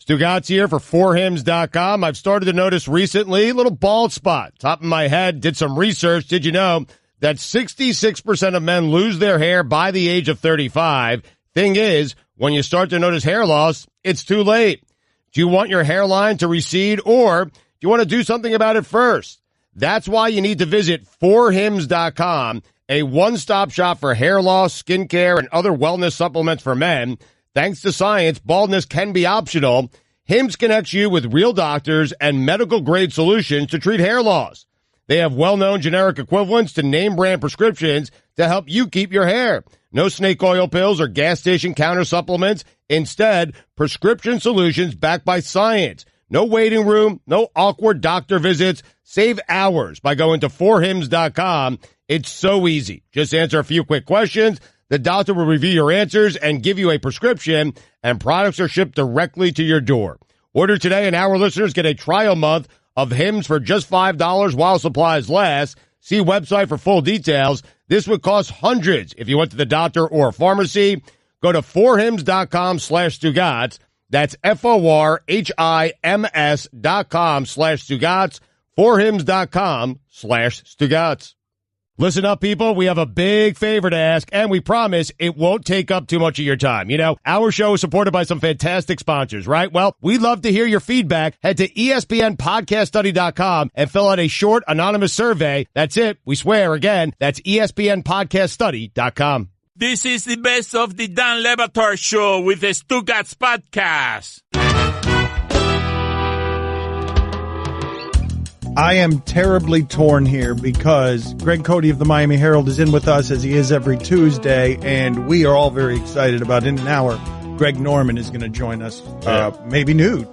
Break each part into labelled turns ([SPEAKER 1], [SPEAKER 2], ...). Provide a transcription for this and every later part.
[SPEAKER 1] Stugotz here for forhims.com. I've started to notice recently a little bald spot. Top of my head, did some research. Did you know that 66% of men lose their hair by the age of 35? Thing is, when you start to notice hair loss, it's too late. Do you want your hairline to recede, or do you want to do something about it first? That's why you need to visit forhims.com, a one-stop shop for hair loss, skincare, and other wellness supplements for men. Thanks to science, baldness can be optional. Hims connects you with real doctors and medical-grade solutions to treat hair loss. They have well-known generic equivalents to name-brand prescriptions to help you keep your hair. No snake oil pills or gas station counter supplements. Instead, prescription solutions backed by science. No waiting room, no awkward doctor visits. Save hours by going to forhims.com. It's so easy. Just answer a few quick questions. The doctor will review your answers and give you a prescription, and products are shipped directly to your door. Order today, and our listeners get a trial month of Hims for just $5 while supplies last. See website for full details. This would cost hundreds if you went to the doctor or a pharmacy. Go to forhims.com/Stugotz. That's forhims.com/Stugotz. forhims.com/Stugotz. Listen up, people. We have a big favor to ask, and we promise it won't take up too much of your time. You know, our show is supported by some fantastic sponsors, right? Well, we'd love to hear your feedback. Head to ESPNpodcaststudy.com and fill out a short, anonymous survey. That's it. We swear, again, that's ESPNpodcaststudy.com.
[SPEAKER 2] This is the best of the Dan Le Batard Show with the Stugotz podcast.
[SPEAKER 3] I am terribly torn here because Greg Cote of the Miami Herald is in with us as he is every Tuesday, and we are all very excited about in an hour. Greg Norman is going to join us, maybe nude.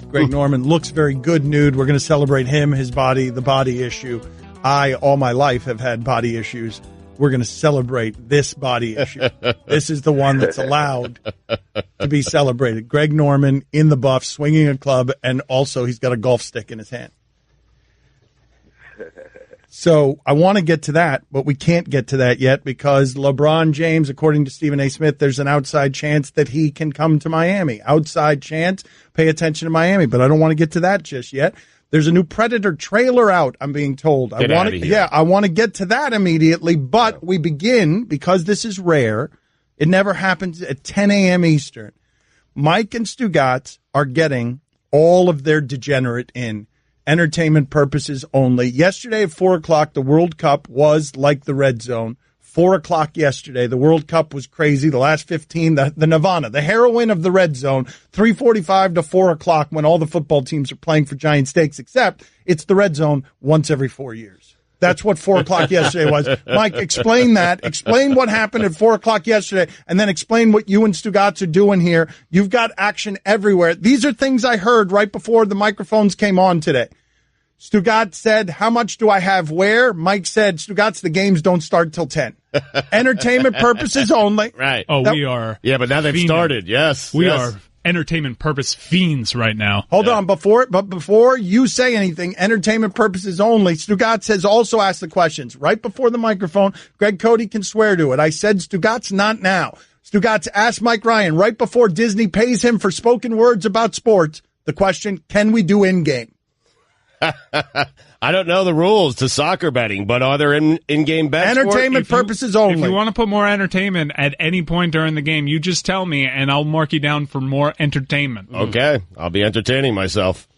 [SPEAKER 3] Greg Norman looks very good nude. We're going to celebrate him, his body, the body issue. I, all my life, have had body issues. We're going to celebrate this body issue. This is the one that's allowed to be celebrated. Greg Norman in the buff, swinging a club, and also he's got a golf stick in his hand. So I want to get to that, but we can't get to that yet because LeBron James, according to Stephen A. Smith, there's an outside chance that he can come to Miami. Outside chance. Pay attention to Miami, but I don't want to get to that just yet. There's a new Predator trailer out, I'm being told. I want to get to that immediately, but we begin, because this is rare, it never happens at 10 a.m. Eastern. Mike and Stugotz are getting all of their degenerate in. Entertainment purposes only. Yesterday at 4 o'clock, the World Cup was like the red zone. 4 o'clock yesterday, the World Cup was crazy. The last 15, the Nirvana, the heroine of the red zone, 3:45 to 4 o'clock when all the football teams are playing for giant stakes, except it's the red zone once every 4 years. That's what 4 o'clock yesterday was. Mike, explain that. Explain what happened at 4 o'clock yesterday, and then explain what you and Stugotz are doing here. You've got action everywhere. These are things I heard right before the microphones came on today. Stugotz said, how much do I have where? Mike said, Stugotz, the games don't start till 10. Entertainment purposes only.
[SPEAKER 4] Right. Oh, we are.
[SPEAKER 1] Yeah, but now they've started. Yes.
[SPEAKER 4] We are entertainment purpose fiends right now.
[SPEAKER 3] Hold on. Before you say anything, entertainment purposes only, Stugotz has also asked the questions. Right before the microphone, Greg Cote can swear to it. I said, Stugotz, not now. Stugotz asked Mike Ryan right before Disney pays him for spoken words about sports, the question, can we do in-game?
[SPEAKER 1] I don't know the rules to soccer betting, but are there in-game bets?
[SPEAKER 3] Entertainment purposes only.
[SPEAKER 4] If you want to put more entertainment at any point during the game, you just tell me, and I'll mark you down for more entertainment.
[SPEAKER 1] Okay, I'll be entertaining myself.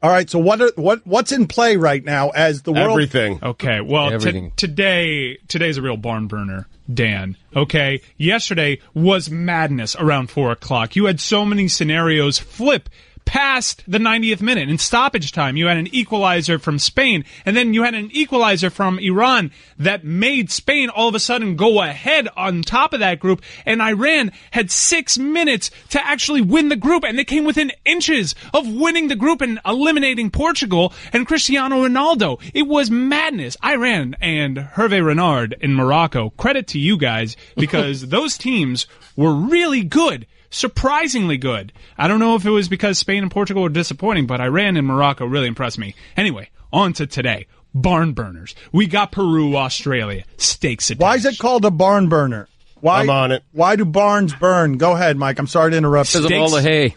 [SPEAKER 3] All right, so what's in play right now as the world?
[SPEAKER 1] Everything.
[SPEAKER 4] Okay, well, today's a real barn burner, Dan. Okay, yesterday was madness around 4 o'clock. You had so many scenarios flip past the 90th minute. In stoppage time, you had an equalizer from Spain, and then you had an equalizer from Iran that made Spain all of a sudden go ahead on top of that group, and Iran had 6 minutes to actually win the group, and they came within inches of winning the group and eliminating Portugal and Cristiano Ronaldo. It was madness. Iran and Hervé Renard in Morocco, credit to you guys, because those teams were really good. Surprisingly good. I don't know if it was because Spain and Portugal were disappointing, but Iran and Morocco really impressed me. Anyway, on to today. Barn burners. We got Peru, Australia. Stakes attached.
[SPEAKER 3] Why is it called a barn burner? Why,
[SPEAKER 1] I'm on it.
[SPEAKER 3] Why do barns burn? Go ahead, Mike. I'm sorry to interrupt.
[SPEAKER 5] Because of all the hay.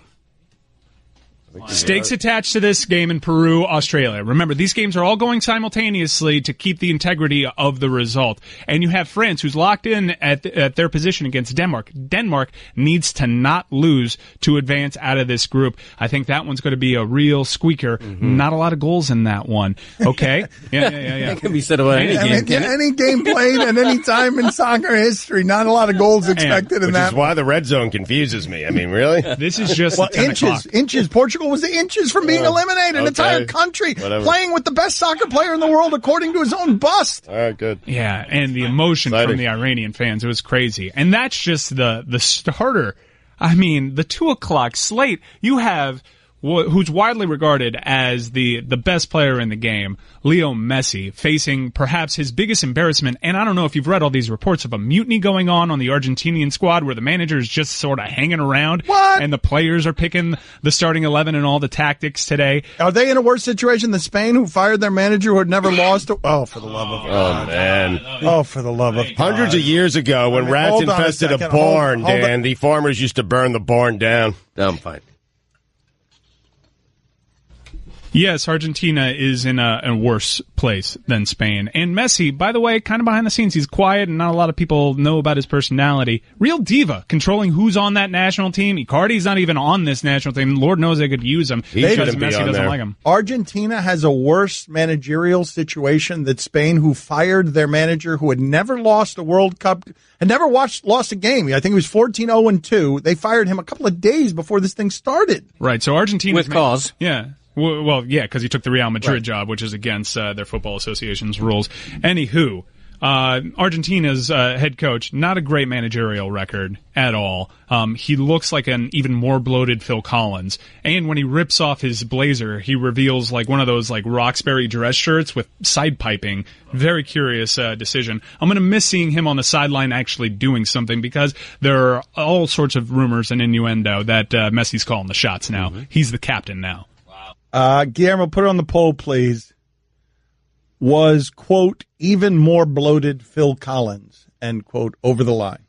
[SPEAKER 4] Stakes attached to this game in Peru, Australia. Remember, these games are all going simultaneously to keep the integrity of the result. And you have France, who's locked in at their position against Denmark. Denmark needs to not lose to advance out of this group. I think that one's going to be a real squeaker. Not a lot of goals in that one. Okay? Yeah.
[SPEAKER 5] That can be said about any game.
[SPEAKER 3] Any game played at any time in soccer history, not a lot of goals expected in that.
[SPEAKER 1] Which is why the red zone confuses me. I mean, really?
[SPEAKER 4] This is just
[SPEAKER 3] inches. Portugal was inches from being eliminated. An entire country playing with the best soccer player in the world according to his own bust.
[SPEAKER 1] All right, good.
[SPEAKER 4] Yeah, and the emotion from the Iranian fans, it was crazy. And that's just the starter. I mean, the 2:00 slate, you have who's widely regarded as the best player in the game, Leo Messi, facing perhaps his biggest embarrassment. And I don't know if you've read all these reports of a mutiny going on the Argentinian squad where the manager is just sort of hanging around.
[SPEAKER 3] What?
[SPEAKER 4] And the players are picking the starting 11 and all the tactics today.
[SPEAKER 3] Are they in a worse situation than Spain, who fired their manager who had never lost? Oh, for the love of God.
[SPEAKER 1] Oh, man.
[SPEAKER 3] Oh, for the love of God.
[SPEAKER 1] Hundreds of years ago, when rats infested a barn, Dan, the farmers used to burn the barn down.
[SPEAKER 5] I'm fine.
[SPEAKER 4] Yes, Argentina is in a worse place than Spain. And Messi, by the way, kind of behind the scenes, he's quiet and not a lot of people know about his personality. Real diva, controlling who's on that national team. Icardi's not even on this national team. Lord knows they could use him because Messi doesn't like him.
[SPEAKER 3] Argentina has a worse managerial situation than Spain, who fired their manager who had never lost a World Cup, had never lost a game. I think he was 14-0-2. They fired him a couple of days before this thing started.
[SPEAKER 4] Right, so Argentina...
[SPEAKER 5] With cause.
[SPEAKER 4] Yeah. Well, yeah, because he took the Real Madrid job, which is against their football association's rules. Anywho, Argentina's head coach, not a great managerial record at all. He looks like an even more bloated Phil Collins. And when he rips off his blazer, he reveals like one of those like Roxbury dress shirts with side piping. Very curious decision. I'm going to miss seeing him on the sideline actually doing something, because there are all sorts of rumors and innuendo that Messi's calling the shots now. He's the captain now.
[SPEAKER 3] Guillermo, put it on the poll, please. Was, quote, even more bloated Phil Collins, end quote, over the line?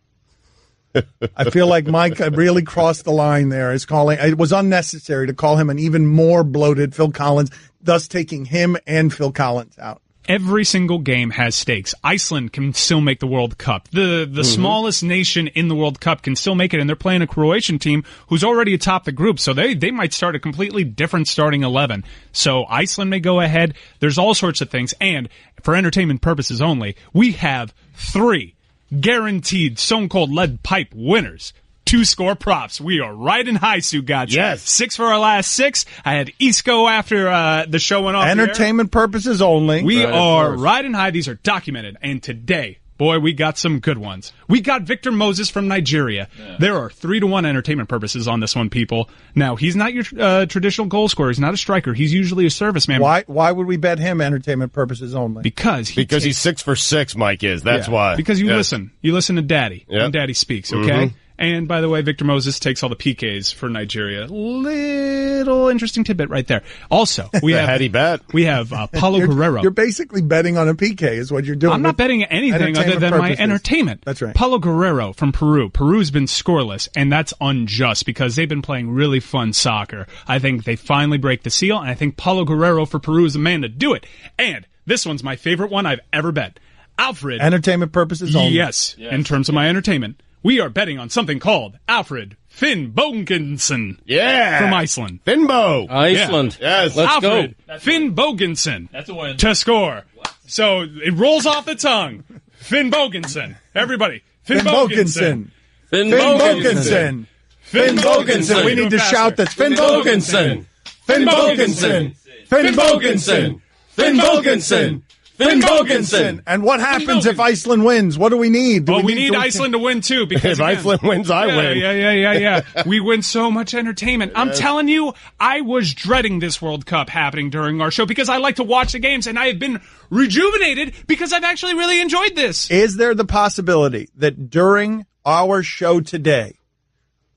[SPEAKER 3] I feel like Mike really crossed the line there. It was unnecessary to call him an even more bloated Phil Collins, thus taking him and Phil Collins out.
[SPEAKER 4] Every single game has stakes. Iceland can still make the World Cup. The smallest nation in the World Cup can still make it, and they're playing a Croatian team who's already atop the group, so they might start a completely different starting 11. So Iceland may go ahead. There's all sorts of things, and for entertainment purposes only, we have 3 guaranteed stone-cold lead pipe winners. 2 score props. We are riding high, Stugotz.
[SPEAKER 1] Yes.
[SPEAKER 4] 6 for our last 6. I had Isco after the show went off.
[SPEAKER 3] Entertainment purposes only.
[SPEAKER 4] We are riding high. These are documented. And today, boy, we got some good ones. We got Victor Moses from Nigeria. Yeah. There are 3-1 entertainment purposes on this one, people. Now, he's not your traditional goal scorer. He's not a striker. He's usually a serviceman.
[SPEAKER 3] Why would we bet him entertainment purposes only?
[SPEAKER 4] Because
[SPEAKER 1] he's 6 for 6, Mike is. That's why.
[SPEAKER 4] Because you listen. You listen to Daddy. Yep. When Daddy speaks, okay? And, by the way, Victor Moses takes all the PKs for Nigeria. Little interesting tidbit right there. Also, we have
[SPEAKER 1] heady bet.
[SPEAKER 4] We have Paulo Guerrero.
[SPEAKER 3] You're basically betting on a PK is what you're doing.
[SPEAKER 4] I'm not betting anything other than my entertainment.
[SPEAKER 3] That's right.
[SPEAKER 4] Paulo Guerrero from Peru. Peru's been scoreless, and that's unjust because they've been playing really fun soccer. I think they finally break the seal, and I think Paulo Guerrero for Peru is the man to do it. And this one's my favorite one I've ever bet. Alfred.
[SPEAKER 3] Entertainment purposes only.
[SPEAKER 4] Yes, in terms of my entertainment. We are betting on something called Alfred Finnbogason.
[SPEAKER 1] Yeah.
[SPEAKER 4] From Iceland.
[SPEAKER 1] Finbo.
[SPEAKER 5] Iceland.
[SPEAKER 1] Yeah. Yes.
[SPEAKER 5] Let's
[SPEAKER 4] Alfred
[SPEAKER 5] go.
[SPEAKER 4] Finnbogason.
[SPEAKER 2] That's a win.
[SPEAKER 4] To score. What? So it rolls off the tongue. Finnbogason. Everybody. Finnbogason.
[SPEAKER 3] Finnbogason. Finnbogason. We need to shout this. Finnbogason. Finnbogason. Finnbogason. Finnbogason. Finnbogason. And what happens if Iceland wins? What do we need?
[SPEAKER 4] We need Iceland to win, too. Because
[SPEAKER 1] if Iceland wins, I win.
[SPEAKER 4] Yeah. We win so much entertainment. I'm telling you, I was dreading this World Cup happening during our show because I like to watch the games, and I have been rejuvenated because I've actually really enjoyed this.
[SPEAKER 3] Is there the possibility that during our show today,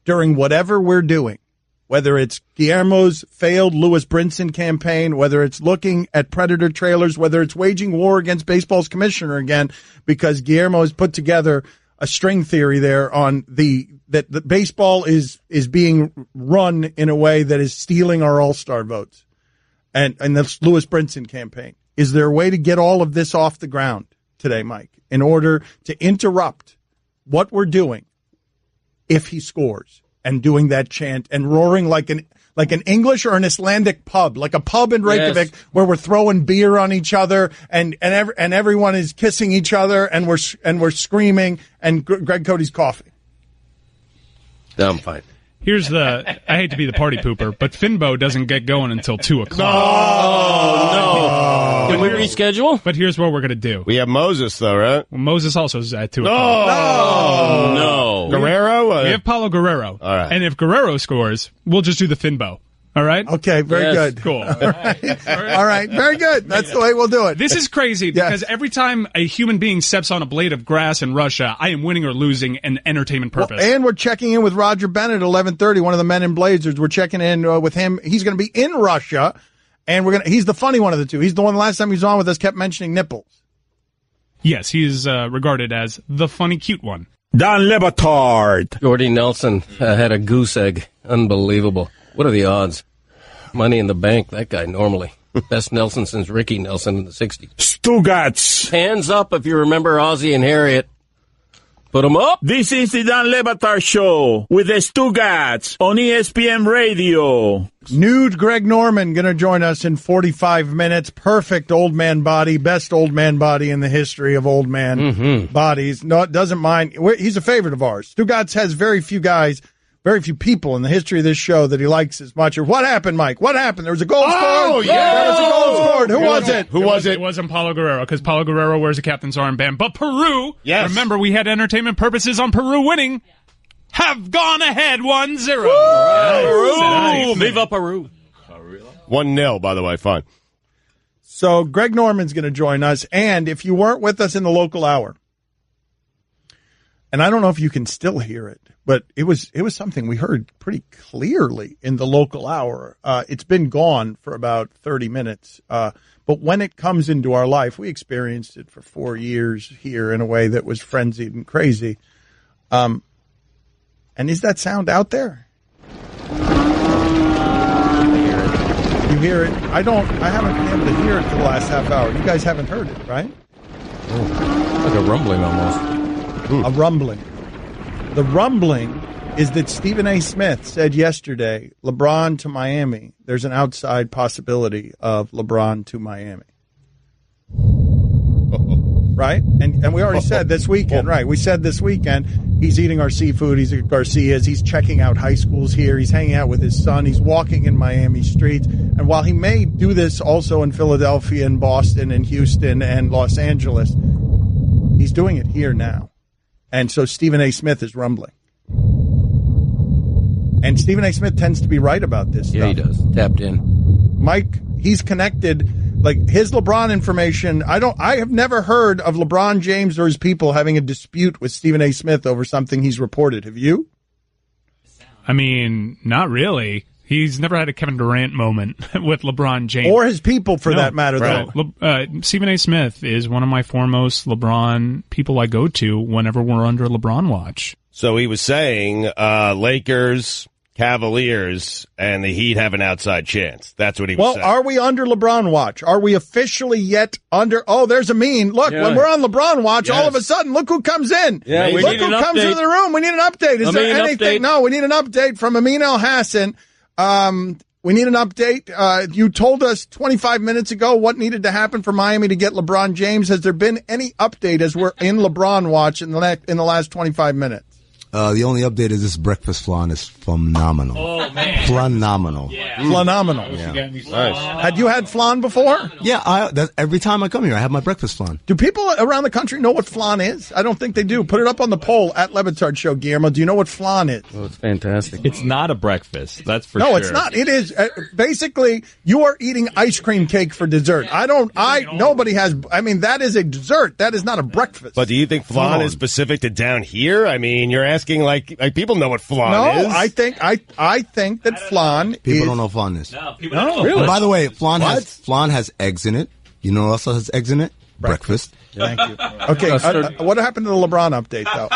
[SPEAKER 3] during whatever we're doing, whether it's Guillermo's failed Lewis Brinson campaign, whether it's looking at Predator trailers, whether it's waging war against baseball's commissioner again, because Guillermo has put together a string theory there on the that baseball is being run in a way that is stealing our all-star votes, and the Lewis Brinson campaign. Is there a way to get all of this off the ground today, Mike, in order to interrupt what we're doing if he scores and doing that chant and roaring like an English or an Icelandic pub, like a pub in Reykjavik where we're throwing beer on each other and everyone is kissing each other and we're screaming and Greg Cote's coughing.
[SPEAKER 5] No, I'm fine.
[SPEAKER 4] Here's I hate to be the party pooper, but Finbo doesn't get going until 2 o'clock.
[SPEAKER 5] Oh, no. Can we reschedule?
[SPEAKER 4] But here's what we're going to do.
[SPEAKER 1] We have Moses, though, right?
[SPEAKER 4] Well, Moses also is at 2 o'clock.
[SPEAKER 5] No.
[SPEAKER 1] Guerrero?
[SPEAKER 4] We have Paulo Guerrero.
[SPEAKER 1] All right.
[SPEAKER 4] And if Guerrero scores, we'll just do the Finbo. All right?
[SPEAKER 3] Okay, very good.
[SPEAKER 4] Cool.
[SPEAKER 3] All right, very good. That's the way we'll do it.
[SPEAKER 4] This is crazy because every time a human being steps on a blade of grass in Russia, I am winning or losing an entertainment purpose.
[SPEAKER 3] Well, and we're checking in with Roger Bennett at 11:30, one of the men in Blazers. We're checking in with him. He's going to be in Russia, and he's the funny one of the two. He's the one last time he was on with us kept mentioning nipples.
[SPEAKER 4] Yes, he's regarded as the funny, cute one.
[SPEAKER 2] Dan Le Batard.
[SPEAKER 5] Jordy Nelson had a goose egg. Unbelievable. What are the odds? Money in the bank, that guy normally. Best Nelson since Ricky Nelson in the 60s.
[SPEAKER 2] Stugotz.
[SPEAKER 5] Hands up if you remember Ozzie and Harriet. Put them up.
[SPEAKER 2] This is the Dan Le Batard Show with the Stugotz on ESPN Radio.
[SPEAKER 3] Nude Greg Norman going to join us in 45 minutes. Perfect old man body, best old man body in the history of old man bodies. No, it doesn't mind. He's a favorite of ours. Stugotz has very few people in the history of this show that he likes as much. Or what happened, Mike? What happened? There was a goal scored.
[SPEAKER 1] Oh, yeah.
[SPEAKER 3] There was a goal scored. Who was it?
[SPEAKER 1] Who was it?
[SPEAKER 4] It wasn't Paulo Guerrero because Paulo Guerrero wears a captain's armband. But Peru, remember we had entertainment purposes on Peru winning, have gone ahead 1-0.
[SPEAKER 5] Peru! Viva Peru!
[SPEAKER 1] 1-0, by the way. Fine.
[SPEAKER 3] So Greg Norman's going to join us. And if you weren't with us in the local hour, and I don't know if you can still hear it, but it was something we heard pretty clearly in the local hour. It's been gone for about 30 minutes. But when it comes into our life, we experienced it for 4 years here in a way that was frenzied and crazy. And is that sound out there? You hear it? I haven't been able to hear it for the last half hour. You guys haven't heard it, right?
[SPEAKER 5] Like a rumbling almost.
[SPEAKER 3] A rumbling. The rumbling is that Stephen A. Smith said yesterday, LeBron to Miami. There's an outside possibility of LeBron to Miami. Right? And we already said this weekend, right? We said this weekend he's eating our seafood. He's at Garcia's. He's checking out high schools here. He's hanging out with his son. He's walking in Miami streets. And while he may do this also in Philadelphia and Boston and Houston and Los Angeles, he's doing it here now. And so Stephen A. Smith is rumbling. And Stephen A. Smith tends to be right about this stuff.
[SPEAKER 5] Yeah, he does. Tapped in.
[SPEAKER 3] Mike, he's connected. Like his LeBron information, I have never heard of LeBron James or his people having a dispute with Stephen A. Smith over something he's reported. Have you?
[SPEAKER 4] I mean, not really. He's never had a Kevin Durant moment with LeBron James.
[SPEAKER 3] Or his people, for that matter, though.
[SPEAKER 4] Stephen A. Smith is one of my foremost LeBron people I go to whenever we're under LeBron watch.
[SPEAKER 1] So he was saying Lakers, Cavaliers, and the Heat have an outside chance. That's what he was saying.
[SPEAKER 3] Well, are we under LeBron watch? Are we officially yet under? Oh, there's a meme. Look, when we're on LeBron watch, all of a sudden, look who comes in.
[SPEAKER 5] Yeah,
[SPEAKER 3] look who comes into the room. We need an update. Is there anything?
[SPEAKER 5] Update.
[SPEAKER 3] No, we need an update from Amin El Hassan. We need an update. You told us 25 minutes ago what needed to happen for Miami to get LeBron James. Has there been any update as we're in LeBron watch in the last 25 minutes?
[SPEAKER 6] The only update is this breakfast flan is phenomenal.
[SPEAKER 2] Oh, man.
[SPEAKER 6] Phenomenal.
[SPEAKER 2] Yeah.
[SPEAKER 3] Phenomenal.
[SPEAKER 6] Yeah.
[SPEAKER 1] Nice.
[SPEAKER 3] Had you had flan before?
[SPEAKER 6] Yeah, every time I come here, I have my breakfast flan.
[SPEAKER 3] Do people around the country know what flan is? I don't think they do. Put it up on the poll at Le Batard Show, Guillermo. Do you know what flan is?
[SPEAKER 5] Oh, it's fantastic.
[SPEAKER 7] It's not a breakfast, that's for sure.
[SPEAKER 3] No, it's not. It is. Basically, you are eating ice cream cake for dessert. Nobody has, that is a dessert. That is not a breakfast.
[SPEAKER 1] But do you think flan is specific to down here? I mean, you're asking like people know what flan is.
[SPEAKER 3] No, I think that flan
[SPEAKER 6] People don't know what flan is.
[SPEAKER 2] No, people don't know.
[SPEAKER 3] really?
[SPEAKER 6] By the way, flan has eggs in it. You know what else has eggs in it? Breakfast.
[SPEAKER 3] Thank you. Okay, what happened to the LeBron update, though?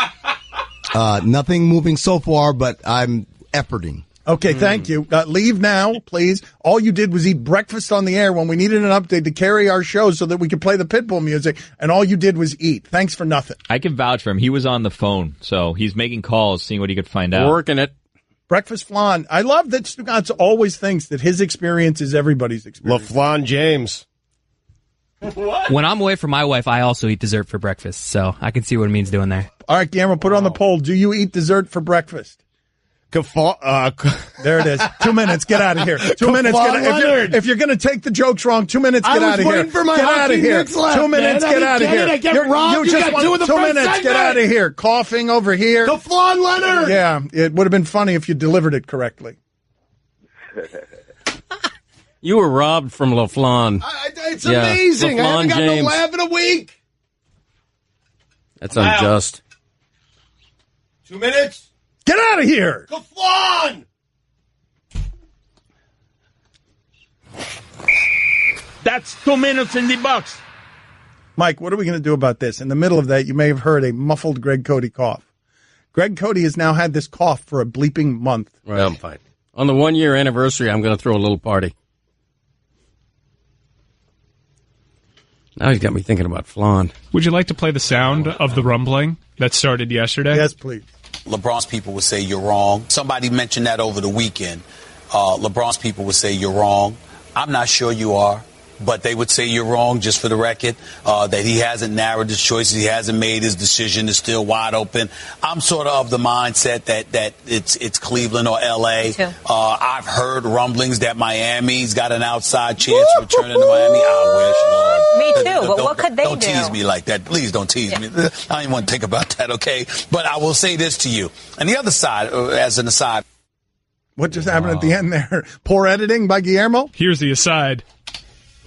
[SPEAKER 6] Nothing moving so far, but I'm efforting.
[SPEAKER 3] Okay, thank you. Leave now, please. All you did was eat breakfast on the air when we needed an update to carry our show so that we could play the Pitbull music, and all you did was eat. Thanks for nothing.
[SPEAKER 7] I can vouch for him. He was on the phone, so he's making calls, seeing what he could find out.
[SPEAKER 5] Working it.
[SPEAKER 3] Breakfast flan. I love that Stugotz always thinks that his experience is everybody's experience.
[SPEAKER 1] LaFleur James.
[SPEAKER 8] When I'm away from my wife, I also eat dessert for breakfast, so I can see what it means doing there.
[SPEAKER 3] All right, Guillermo, put it on the poll. Do you eat dessert for breakfast? There it is. 2 minutes. Get out of here. 2 minutes. If you're going to take the jokes wrong, 2 minutes. Get out of here.
[SPEAKER 1] For my
[SPEAKER 3] get out of here.
[SPEAKER 1] Left,
[SPEAKER 3] 2 minutes.
[SPEAKER 1] Man.
[SPEAKER 3] Get out of here.
[SPEAKER 1] I get robbed. You just got 2 in the
[SPEAKER 3] 2 minutes.
[SPEAKER 1] segment.
[SPEAKER 3] Get out of here. Coughing over here.
[SPEAKER 1] LaFleur Leonard.
[SPEAKER 3] Yeah, it would have been funny if you delivered it correctly.
[SPEAKER 5] You were robbed from LaFleur.
[SPEAKER 1] It's amazing. I haven't gotten a laugh in a week.
[SPEAKER 5] That's unjust.
[SPEAKER 1] 2 minutes.
[SPEAKER 3] Get out of here.
[SPEAKER 1] LaFleur.
[SPEAKER 2] That's 2 minutes in the box.
[SPEAKER 3] Mike, what are we going to do about this? In the middle of that, you may have heard a muffled Greg Cote cough. Greg Cote has now had this cough for a bleeping month.
[SPEAKER 5] Right, I'm fine. On the 1 year anniversary, I'm going to throw a little party. Now he's got me thinking about flan.
[SPEAKER 4] Would you like to play the sound of the rumbling that started yesterday?
[SPEAKER 3] Yes, please.
[SPEAKER 9] LeBron's people would say you're wrong. Somebody mentioned that over the weekend. LeBron's people would say you're wrong. I'm not sure you are, but they would say you're wrong, just for the record, that he hasn't narrowed his choices. He hasn't made his decision. It's still wide open. I'm sort of the mindset that it's Cleveland or L.A. I've heard rumblings that Miami's got an outside chance of returning to Miami. I wish, Lord.
[SPEAKER 10] Me too, but what could they do?
[SPEAKER 9] Don't tease me like that. Please don't tease me. I don't even want to think about that, okay? But I will say this to you. And the other side, as an aside.
[SPEAKER 3] What just happened at the end there? Poor editing by Guillermo?
[SPEAKER 4] Here's the aside.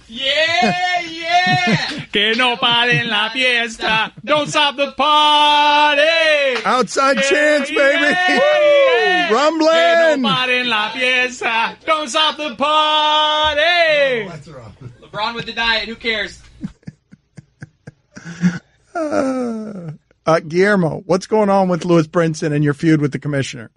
[SPEAKER 4] Yeah, yeah. Que no paren la fiesta. Don't stop the party.
[SPEAKER 3] Outside chance, baby.
[SPEAKER 4] Yeah.
[SPEAKER 3] Rumbling.
[SPEAKER 4] Que no paren la fiesta. Don't stop the party.
[SPEAKER 6] Oh, that's wrong.
[SPEAKER 8] LeBron with the diet. Who cares?
[SPEAKER 3] Guillermo, what's going on with Louis Brinson and your feud with the commissioner?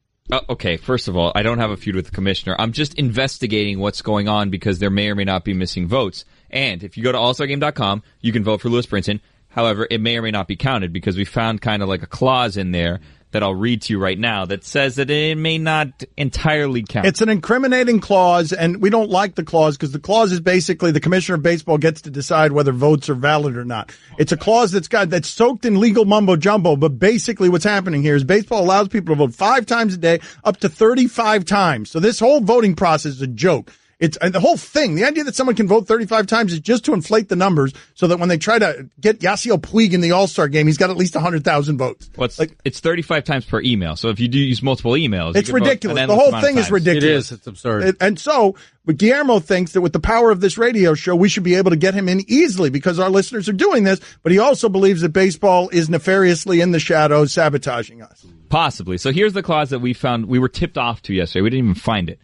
[SPEAKER 7] Okay, first of all, I don't have a feud with the commissioner. I'm just investigating what's going on because there may or may not be missing votes. And if you go to allstargame.com, you can vote for Louis Brinson. However, it may or may not be counted because we found kind of like a clause in there that I'll read to you right now that says that it may not entirely count.
[SPEAKER 3] It's an incriminating clause, and we don't like the clause because the clause is basically the commissioner of baseball gets to decide whether votes are valid or not. It's a clause that's soaked in legal mumbo jumbo, but basically what's happening here is baseball allows people to vote 5 times a day, up to 35 times. So this whole voting process is a joke. It's the whole thing. The idea that someone can vote 35 times is just to inflate the numbers so that when they try to get Yasiel Puig in the All-Star game, he's got at least 100,000 votes.
[SPEAKER 7] Well, it's 35 times per email. So if you do use multiple emails,
[SPEAKER 3] it's ridiculous. The whole thing is ridiculous.
[SPEAKER 5] It is. It's absurd.
[SPEAKER 3] And so, but Guillermo thinks that with the power of this radio show, we should be able to get him in easily because our listeners are doing this. But he also believes that baseball is nefariously in the shadows, sabotaging us.
[SPEAKER 7] Possibly. So here's the clause that we found. We were tipped off to yesterday. We didn't even find it.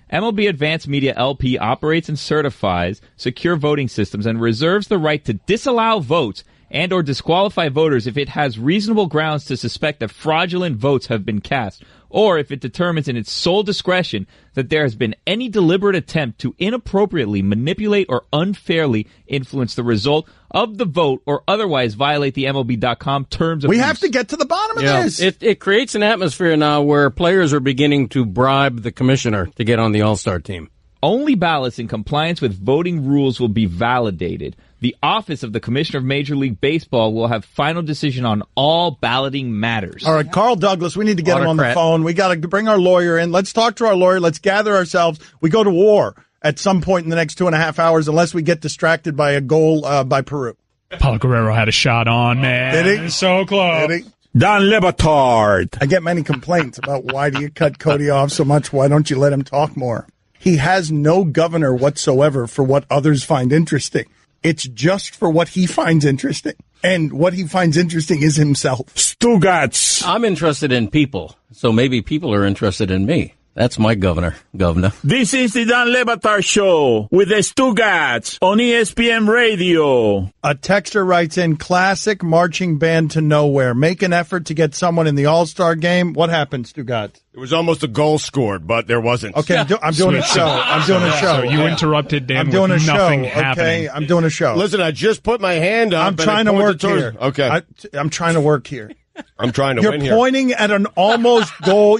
[SPEAKER 7] MLB Advanced Media LP operates and certifies secure voting systems and reserves the right to disallow votes and or disqualify voters if it has reasonable grounds to suspect that fraudulent votes have been cast, or if it determines in its sole discretion that there has been any deliberate attempt to inappropriately manipulate or unfairly influence the result of the vote or otherwise violate the MLB.com terms of use.
[SPEAKER 3] We have to get to the bottom of this.
[SPEAKER 5] It creates an atmosphere now where players are beginning to bribe the commissioner to get on the All-Star team.
[SPEAKER 7] Only ballots in compliance with voting rules will be validated. The Office of the Commissioner of Major League Baseball will have final decision on all balloting matters.
[SPEAKER 3] All right, Carl Douglas, we need to get him on the phone. We got to bring our lawyer in. Let's talk to our lawyer. Let's gather ourselves. We go to war at some point in the next 2.5 hours unless we get distracted by a goal by Peru.
[SPEAKER 4] Paulo Guerrero had a shot on, man.
[SPEAKER 3] Did he?
[SPEAKER 4] So close.
[SPEAKER 3] Did he?
[SPEAKER 2] Don Batard.
[SPEAKER 3] I get many complaints about why do you cut Cote off so much? Why don't you let him talk more? He has no governor whatsoever for what others find interesting. It's just for what he finds interesting. And what he finds interesting is himself.
[SPEAKER 2] Stugotz.
[SPEAKER 5] I'm interested in people, so maybe people are interested in me. That's my governor.
[SPEAKER 2] This is the Dan Le Batard Show with the Stugotz on ESPN Radio.
[SPEAKER 3] A texter writes in, classic marching band to nowhere. Make an effort to get someone in the All-Star game. What happened, Stugotz?
[SPEAKER 1] It was almost a goal scored, but there wasn't.
[SPEAKER 3] Okay, I'm doing a show.
[SPEAKER 4] So you interrupted Dan.
[SPEAKER 3] I'm doing a show.
[SPEAKER 4] Nothing
[SPEAKER 3] Okay,
[SPEAKER 4] happening.
[SPEAKER 3] I'm doing a show.
[SPEAKER 1] Listen, I just put my hand up.
[SPEAKER 3] I'm trying to work here.
[SPEAKER 1] Okay.
[SPEAKER 3] I'm trying to work here.
[SPEAKER 1] I'm trying to
[SPEAKER 3] You're
[SPEAKER 1] win here.
[SPEAKER 3] You're pointing at an almost goal.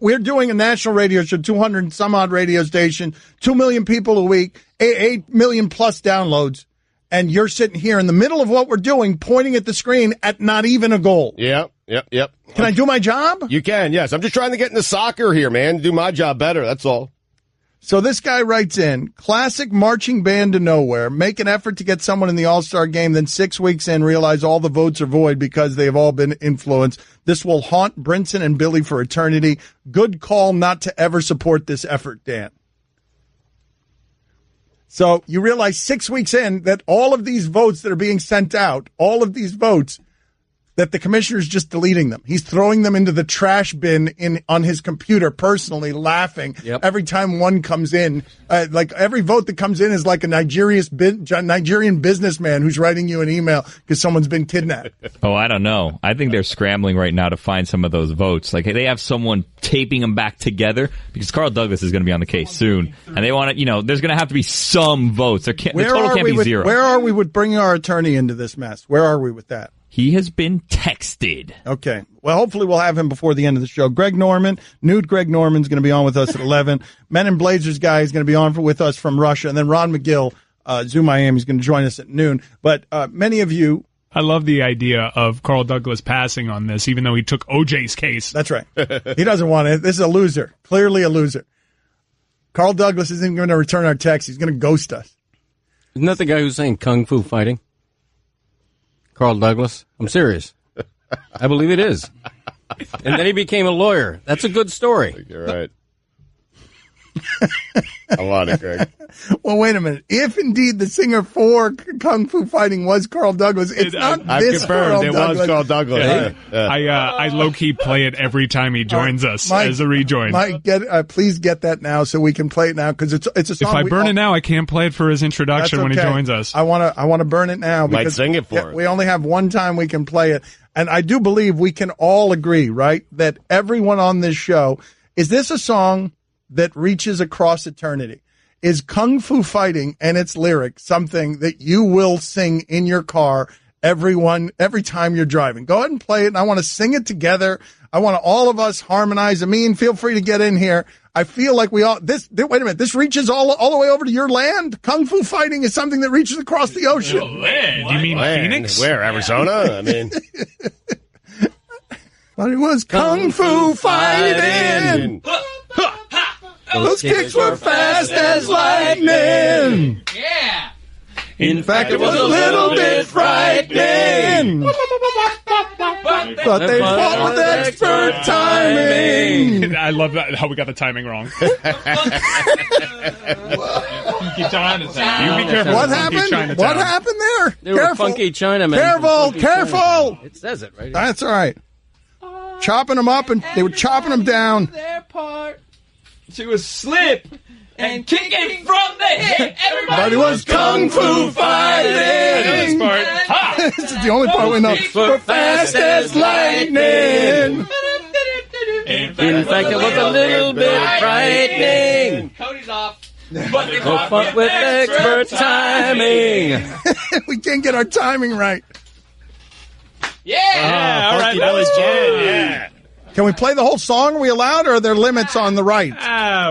[SPEAKER 3] We're doing a national radio show, 200 and some odd radio station, 2 million people a week, 8 million plus downloads, and you're sitting here in the middle of what we're doing, pointing at the screen at not even a goal.
[SPEAKER 1] Yep.
[SPEAKER 3] Can I do my job?
[SPEAKER 1] You can, yes. I'm just trying to get into soccer here, man. Do my job better, that's all.
[SPEAKER 3] So this guy writes in, classic marching band to nowhere. Make an effort to get someone in the All-Star game, then 6 weeks in, realize all the votes are void because they have all been influenced. This will haunt Brinson and Billy for eternity. Good call not to ever support this effort, Dan. So you realize 6 weeks in that all of these votes that are being sent out, all of these votes, that the commissioner's just deleting them. He's throwing them into the trash bin on his computer personally, laughing every time one comes in. Like every vote that comes in is like a Nigerian businessman who's writing you an email because someone's been kidnapped.
[SPEAKER 7] Oh, I don't know. I think they're scrambling right now to find some of those votes. Like they have someone taping them back together because Carl Douglas is going to be on the case soon, and they want to. There's going to have to be some votes. The total can't be zero.
[SPEAKER 3] Where are we with bringing our attorney into this mess? Where are we with that?
[SPEAKER 7] He has been texted.
[SPEAKER 3] Okay. Well, hopefully we'll have him before the end of the show. Greg Norman's going to be on with us at 11. Men in Blazers guy is going to be on with us from Russia. And then Ron McGill, Zoo Miami, is going to join us at noon. But many of you...
[SPEAKER 4] I love the idea of Carl Douglas passing on this, even though he took OJ's case.
[SPEAKER 3] That's right. He doesn't want it. This is a loser. Clearly a loser. Carl Douglas isn't going to return our text. He's going to ghost us.
[SPEAKER 5] Isn't that the guy who's saying kung fu fighting? Carl Douglas? I'm serious. I believe it is. And then he became a lawyer. That's a good story.
[SPEAKER 1] You're right. I want it, Greg.
[SPEAKER 3] Well, wait a minute. If indeed the singer for Kung Fu Fighting was Carl Douglas, it's not this Carl Douglas.
[SPEAKER 1] It was Carl Douglas.
[SPEAKER 4] Yeah. I low-key play it every time he joins us as a rejoin.
[SPEAKER 3] Mike, please get that now so we can play it now because it's a song.
[SPEAKER 4] If I burn it now, I can't play it for his introduction when he joins us.
[SPEAKER 3] I want to burn it now.
[SPEAKER 1] Might sing it for us.
[SPEAKER 3] We only have one time we can play it. And I do believe we can all agree, right, that everyone on this show, is this a song that reaches across eternity? Is Kung Fu Fighting and its lyrics something that you will sing in your car every time you're driving? Go ahead and play it, and I want to sing it together. I want all of us harmonize. Amin, feel free to get in here. I feel like wait a minute, this reaches all the way over to your land? Kung Fu Fighting is something that reaches across the ocean.
[SPEAKER 4] Oh, land? Do you mean Phoenix?
[SPEAKER 1] Where, Arizona? I mean...
[SPEAKER 3] But it was Kung Fu Fighting. Those kicks were fast as lightning.
[SPEAKER 10] Yeah.
[SPEAKER 3] In fact, it was a little bit frightening. But they fought with expert timing.
[SPEAKER 4] I love that, how we got the timing wrong. Funky China sound. You be careful.
[SPEAKER 3] What happened? What happened there?
[SPEAKER 5] They were funky Chinamen.
[SPEAKER 3] Careful!
[SPEAKER 5] It says it right here.
[SPEAKER 3] That's all right. Chopping them up, and they were chopping them down.
[SPEAKER 10] Their part to a slip and kicking from the hip. Everybody
[SPEAKER 3] was Kung Fu Fighting.
[SPEAKER 4] This part. Ha!
[SPEAKER 3] This is the only part we know. For fast as lightning.
[SPEAKER 5] In fact, it was a little bit frightening.
[SPEAKER 10] Cody's off. But they
[SPEAKER 5] Go fuck with expert timing.
[SPEAKER 3] We can't get our timing right.
[SPEAKER 10] Yeah.
[SPEAKER 4] All right.
[SPEAKER 1] Billy's jam. Yeah.
[SPEAKER 3] Can we play the whole song? Are we allowed, or are there limits on the right?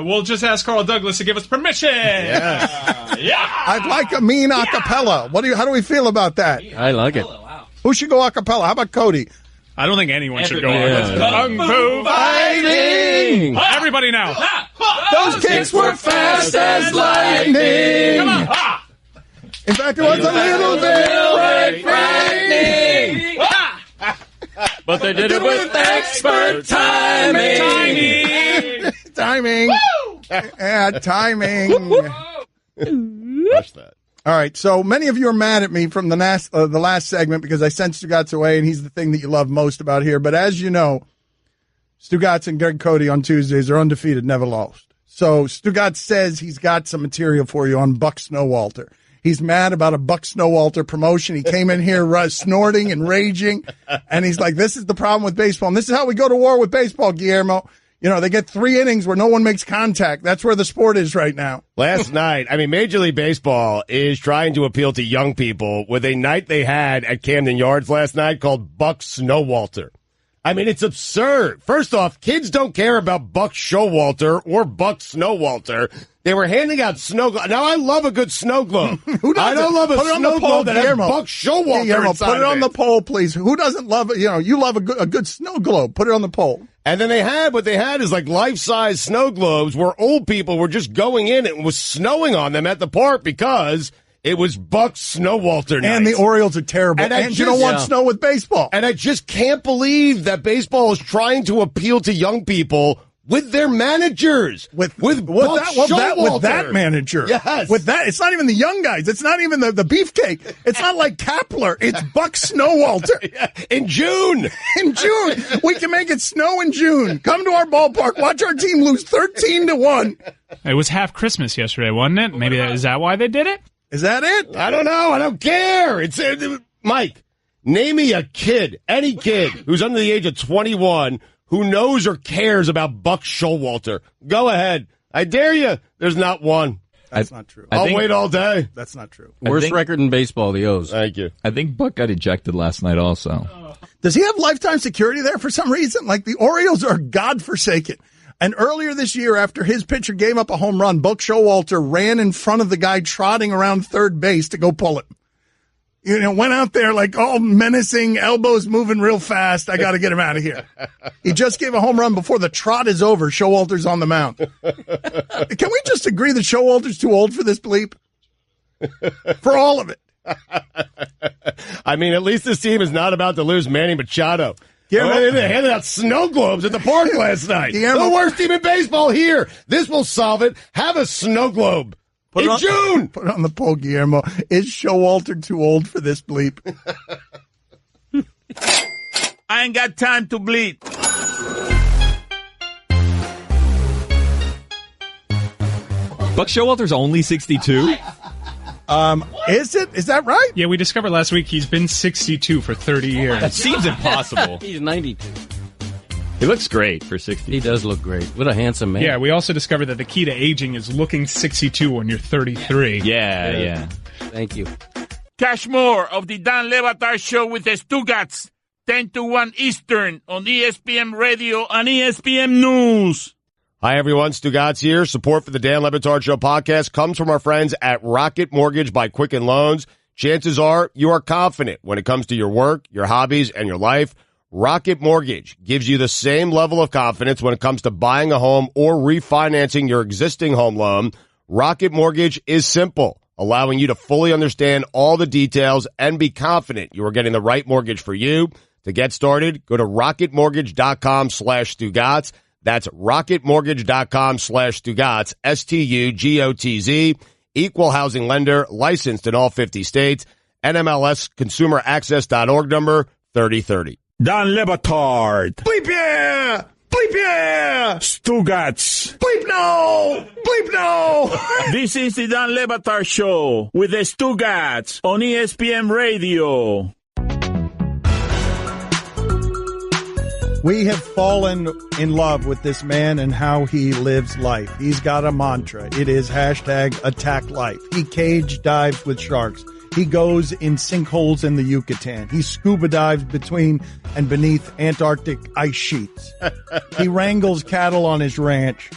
[SPEAKER 4] We'll just ask Carl Douglas to give us permission.
[SPEAKER 1] Yes.
[SPEAKER 4] Yeah.
[SPEAKER 3] I'd like a mean a cappella. How do we feel about that?
[SPEAKER 5] I like it.
[SPEAKER 3] Who should go a cappella? How about Cody?
[SPEAKER 4] I don't think anyone should go on.
[SPEAKER 5] Yeah.
[SPEAKER 4] Kung Fu
[SPEAKER 3] Fighting!
[SPEAKER 4] Everybody now.
[SPEAKER 3] Those kicks were fast as lightning.
[SPEAKER 4] Come on. Ha!
[SPEAKER 3] In fact, it was a little bit frightening.
[SPEAKER 5] But they did it with expert timing.
[SPEAKER 3] Timing. Yeah, timing.
[SPEAKER 1] Watch that.
[SPEAKER 3] All right, so many of you are mad at me from the last segment because I sent Stugotz away, and he's the thing that you love most about here. But as you know, Stugotz and Greg Cote on Tuesdays are undefeated, never lost. So Stugotz says he's got some material for you on Buck Snowalter. He's mad about a Buck Snowalter promotion. He came in here snorting and raging, and he's like, this is the problem with baseball. And this is how we go to war with baseball, Guillermo. You know, they get 3 innings where no one makes contact. That's where the sport is right now.
[SPEAKER 1] Last night, Major League Baseball is trying to appeal to young people with a night they had at Camden Yards last night called Buck Snowalter. It's absurd. First off, kids don't care about Buck Showalter or Buck Snowalter. They were handing out snow globes. Now, I love a good snow globe.
[SPEAKER 3] Who doesn't?
[SPEAKER 1] I don't love a snow globe that has Buck Showalter inside
[SPEAKER 3] put it on the poll, please. Who doesn't love it? You know, you love a good snow globe. Put it on the poll.
[SPEAKER 1] And then what they had is like life-size snow globes where old people were just going in and it was snowing on them at the park because it was Buck Snowalter night.
[SPEAKER 3] And the Orioles are terrible. And you don't want snow with baseball.
[SPEAKER 1] And I just can't believe that baseball is trying to appeal to young people with their managers. With
[SPEAKER 3] that manager.
[SPEAKER 1] Yes.
[SPEAKER 3] With that. It's not even the young guys. It's not even the beefcake. It's not like Kapler. It's Buck Snowalter.
[SPEAKER 1] In June.
[SPEAKER 3] In June. We can make it snow in June. Come to our ballpark. Watch our team lose 13-1.
[SPEAKER 4] It was half Christmas yesterday, wasn't it? Maybe is that why they did it?
[SPEAKER 3] Is that it?
[SPEAKER 1] I don't know. I don't care. It's Mike, name me a kid, any kid who's under the age of 21 who knows or cares about Buck Showalter. Go ahead. I dare you. There's not one.
[SPEAKER 3] That's not true.
[SPEAKER 1] I'll wait all day.
[SPEAKER 3] That's not true.
[SPEAKER 5] Worst record in baseball, the O's.
[SPEAKER 1] Thank you.
[SPEAKER 7] I think Buck got ejected last night also.
[SPEAKER 3] Does he have lifetime security there for some reason? Like, the Orioles are godforsaken. And earlier this year, after his pitcher gave up a home run, Buck Showalter ran in front of the guy trotting around third base to go pull it. You know, went out there like all menacing, elbows moving real fast. I got to get him out of here. He just gave a home run before the trot is over. Showalter's on the mound. Can we just agree that Showalter's too old for this bleep? For all of it.
[SPEAKER 1] At least this team is not about to lose Manny Machado. They handed out snow globes at the park last night. The worst team in baseball here. This will solve it. Have a snow globe in June.
[SPEAKER 3] Put it on the poll, Guillermo. Is Showalter too old for this bleep?
[SPEAKER 2] I ain't got time to bleep.
[SPEAKER 7] Buck Showalter's only 62?
[SPEAKER 3] Is it? Is that right?
[SPEAKER 4] Yeah, we discovered last week he's been 62 for 30 years.
[SPEAKER 7] That seems impossible.
[SPEAKER 5] He's 92.
[SPEAKER 7] He looks great for 60.
[SPEAKER 5] He does look great. What a handsome man.
[SPEAKER 4] Yeah, we also discovered that the key to aging is looking 62 when you're 33.
[SPEAKER 7] Yeah.
[SPEAKER 5] Thank you.
[SPEAKER 2] Catch more of the Dan Le Batard Show with the Stugotz, 10 to 1 Eastern on ESPN Radio and ESPN News.
[SPEAKER 1] Hi, everyone. Stugotz here. Support for the Dan Le Batard Show podcast comes from our friends at Rocket Mortgage by Quicken Loans. Chances are you are confident when it comes to your work, your hobbies, and your life. Rocket Mortgage gives you the same level of confidence when it comes to buying a home or refinancing your existing home loan. Rocket Mortgage is simple, allowing you to fully understand all the details and be confident you are getting the right mortgage for you. To get started, go to rocketmortgage.com/Stugotz. That's rocketmortgage.com/Stugotz, Stugotz, equal housing lender, licensed in all 50 states, NMLS consumeraccess.org number 3030.
[SPEAKER 2] Dan Le Batard.
[SPEAKER 3] Bleep yeah! Bleep yeah!
[SPEAKER 2] Stugotz.
[SPEAKER 3] Bleep no! Bleep no!
[SPEAKER 2] This is the Dan Le Batard Show with the Stugotz on ESPN Radio.
[SPEAKER 3] We have fallen in love with this man and how he lives life. He's got a mantra. It is #AttackLife. He cage dives with sharks. He goes in sinkholes in the Yucatan. He scuba dives between and beneath Antarctic ice sheets. He wrangles cattle on his ranch.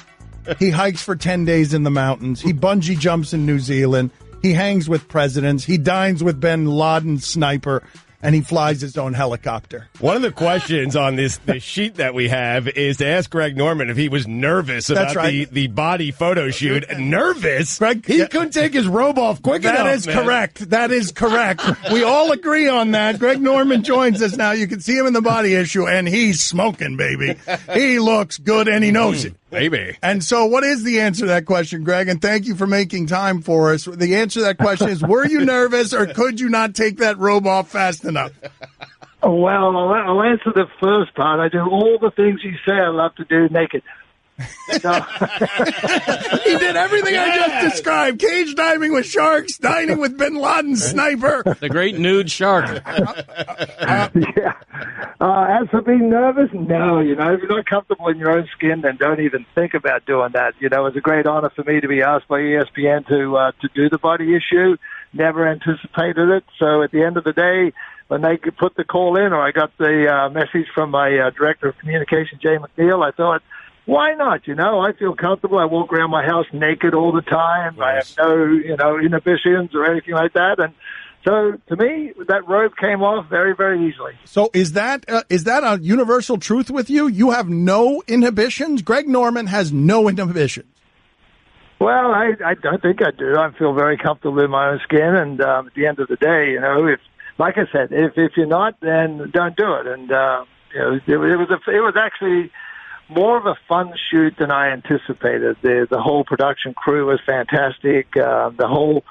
[SPEAKER 3] He hikes for 10 days in the mountains. He bungee jumps in New Zealand. He hangs with presidents. He dines with bin Laden's sniper. And he flies his own helicopter.
[SPEAKER 1] One of the questions on this sheet that we have is to ask Greg Norman if he was nervous about the body photo shoot. Nervous?
[SPEAKER 3] Greg,
[SPEAKER 1] he couldn't take his robe off quick enough.
[SPEAKER 3] That is correct. That is correct. We all agree on that. Greg Norman joins us now. You can see him in the body issue, and he's smoking, baby. He looks good, and he knows it.
[SPEAKER 1] Baby.
[SPEAKER 3] And so what is the answer to that question, Greg? And thank you for making time for us. The answer to that question is, were you nervous or could you not take that robe off fast enough?
[SPEAKER 11] Well, I'll answer the first part. I do all the things you say I love to do naked. So.
[SPEAKER 3] He did everything I just described. Cage diving with sharks, dining with bin Laden's sniper.
[SPEAKER 5] The great nude shark.
[SPEAKER 11] Yeah. As for being nervous, no. If you're not comfortable in your own skin, then don't even think about doing that. It was a great honor for me to be asked by ESPN to do the body issue. Never anticipated it. So at the end of the day, when they could put the call in, or I got the message from my director of communication, Jay McNeil, I thought, why not? I feel comfortable. I walk around my house naked all the time. Nice. I have no, inhibitions or anything like that. And so to me, that robe came off very, very easily.
[SPEAKER 3] So is that a universal truth with you? You have no inhibitions? Greg Norman has no inhibitions.
[SPEAKER 11] Well, I don't think I do. I feel very comfortable in my own skin. And at the end of the day, if, like I said, if you're not, then don't do it. And, it was actually more of a fun shoot than I anticipated. The whole production crew was fantastic. The whole,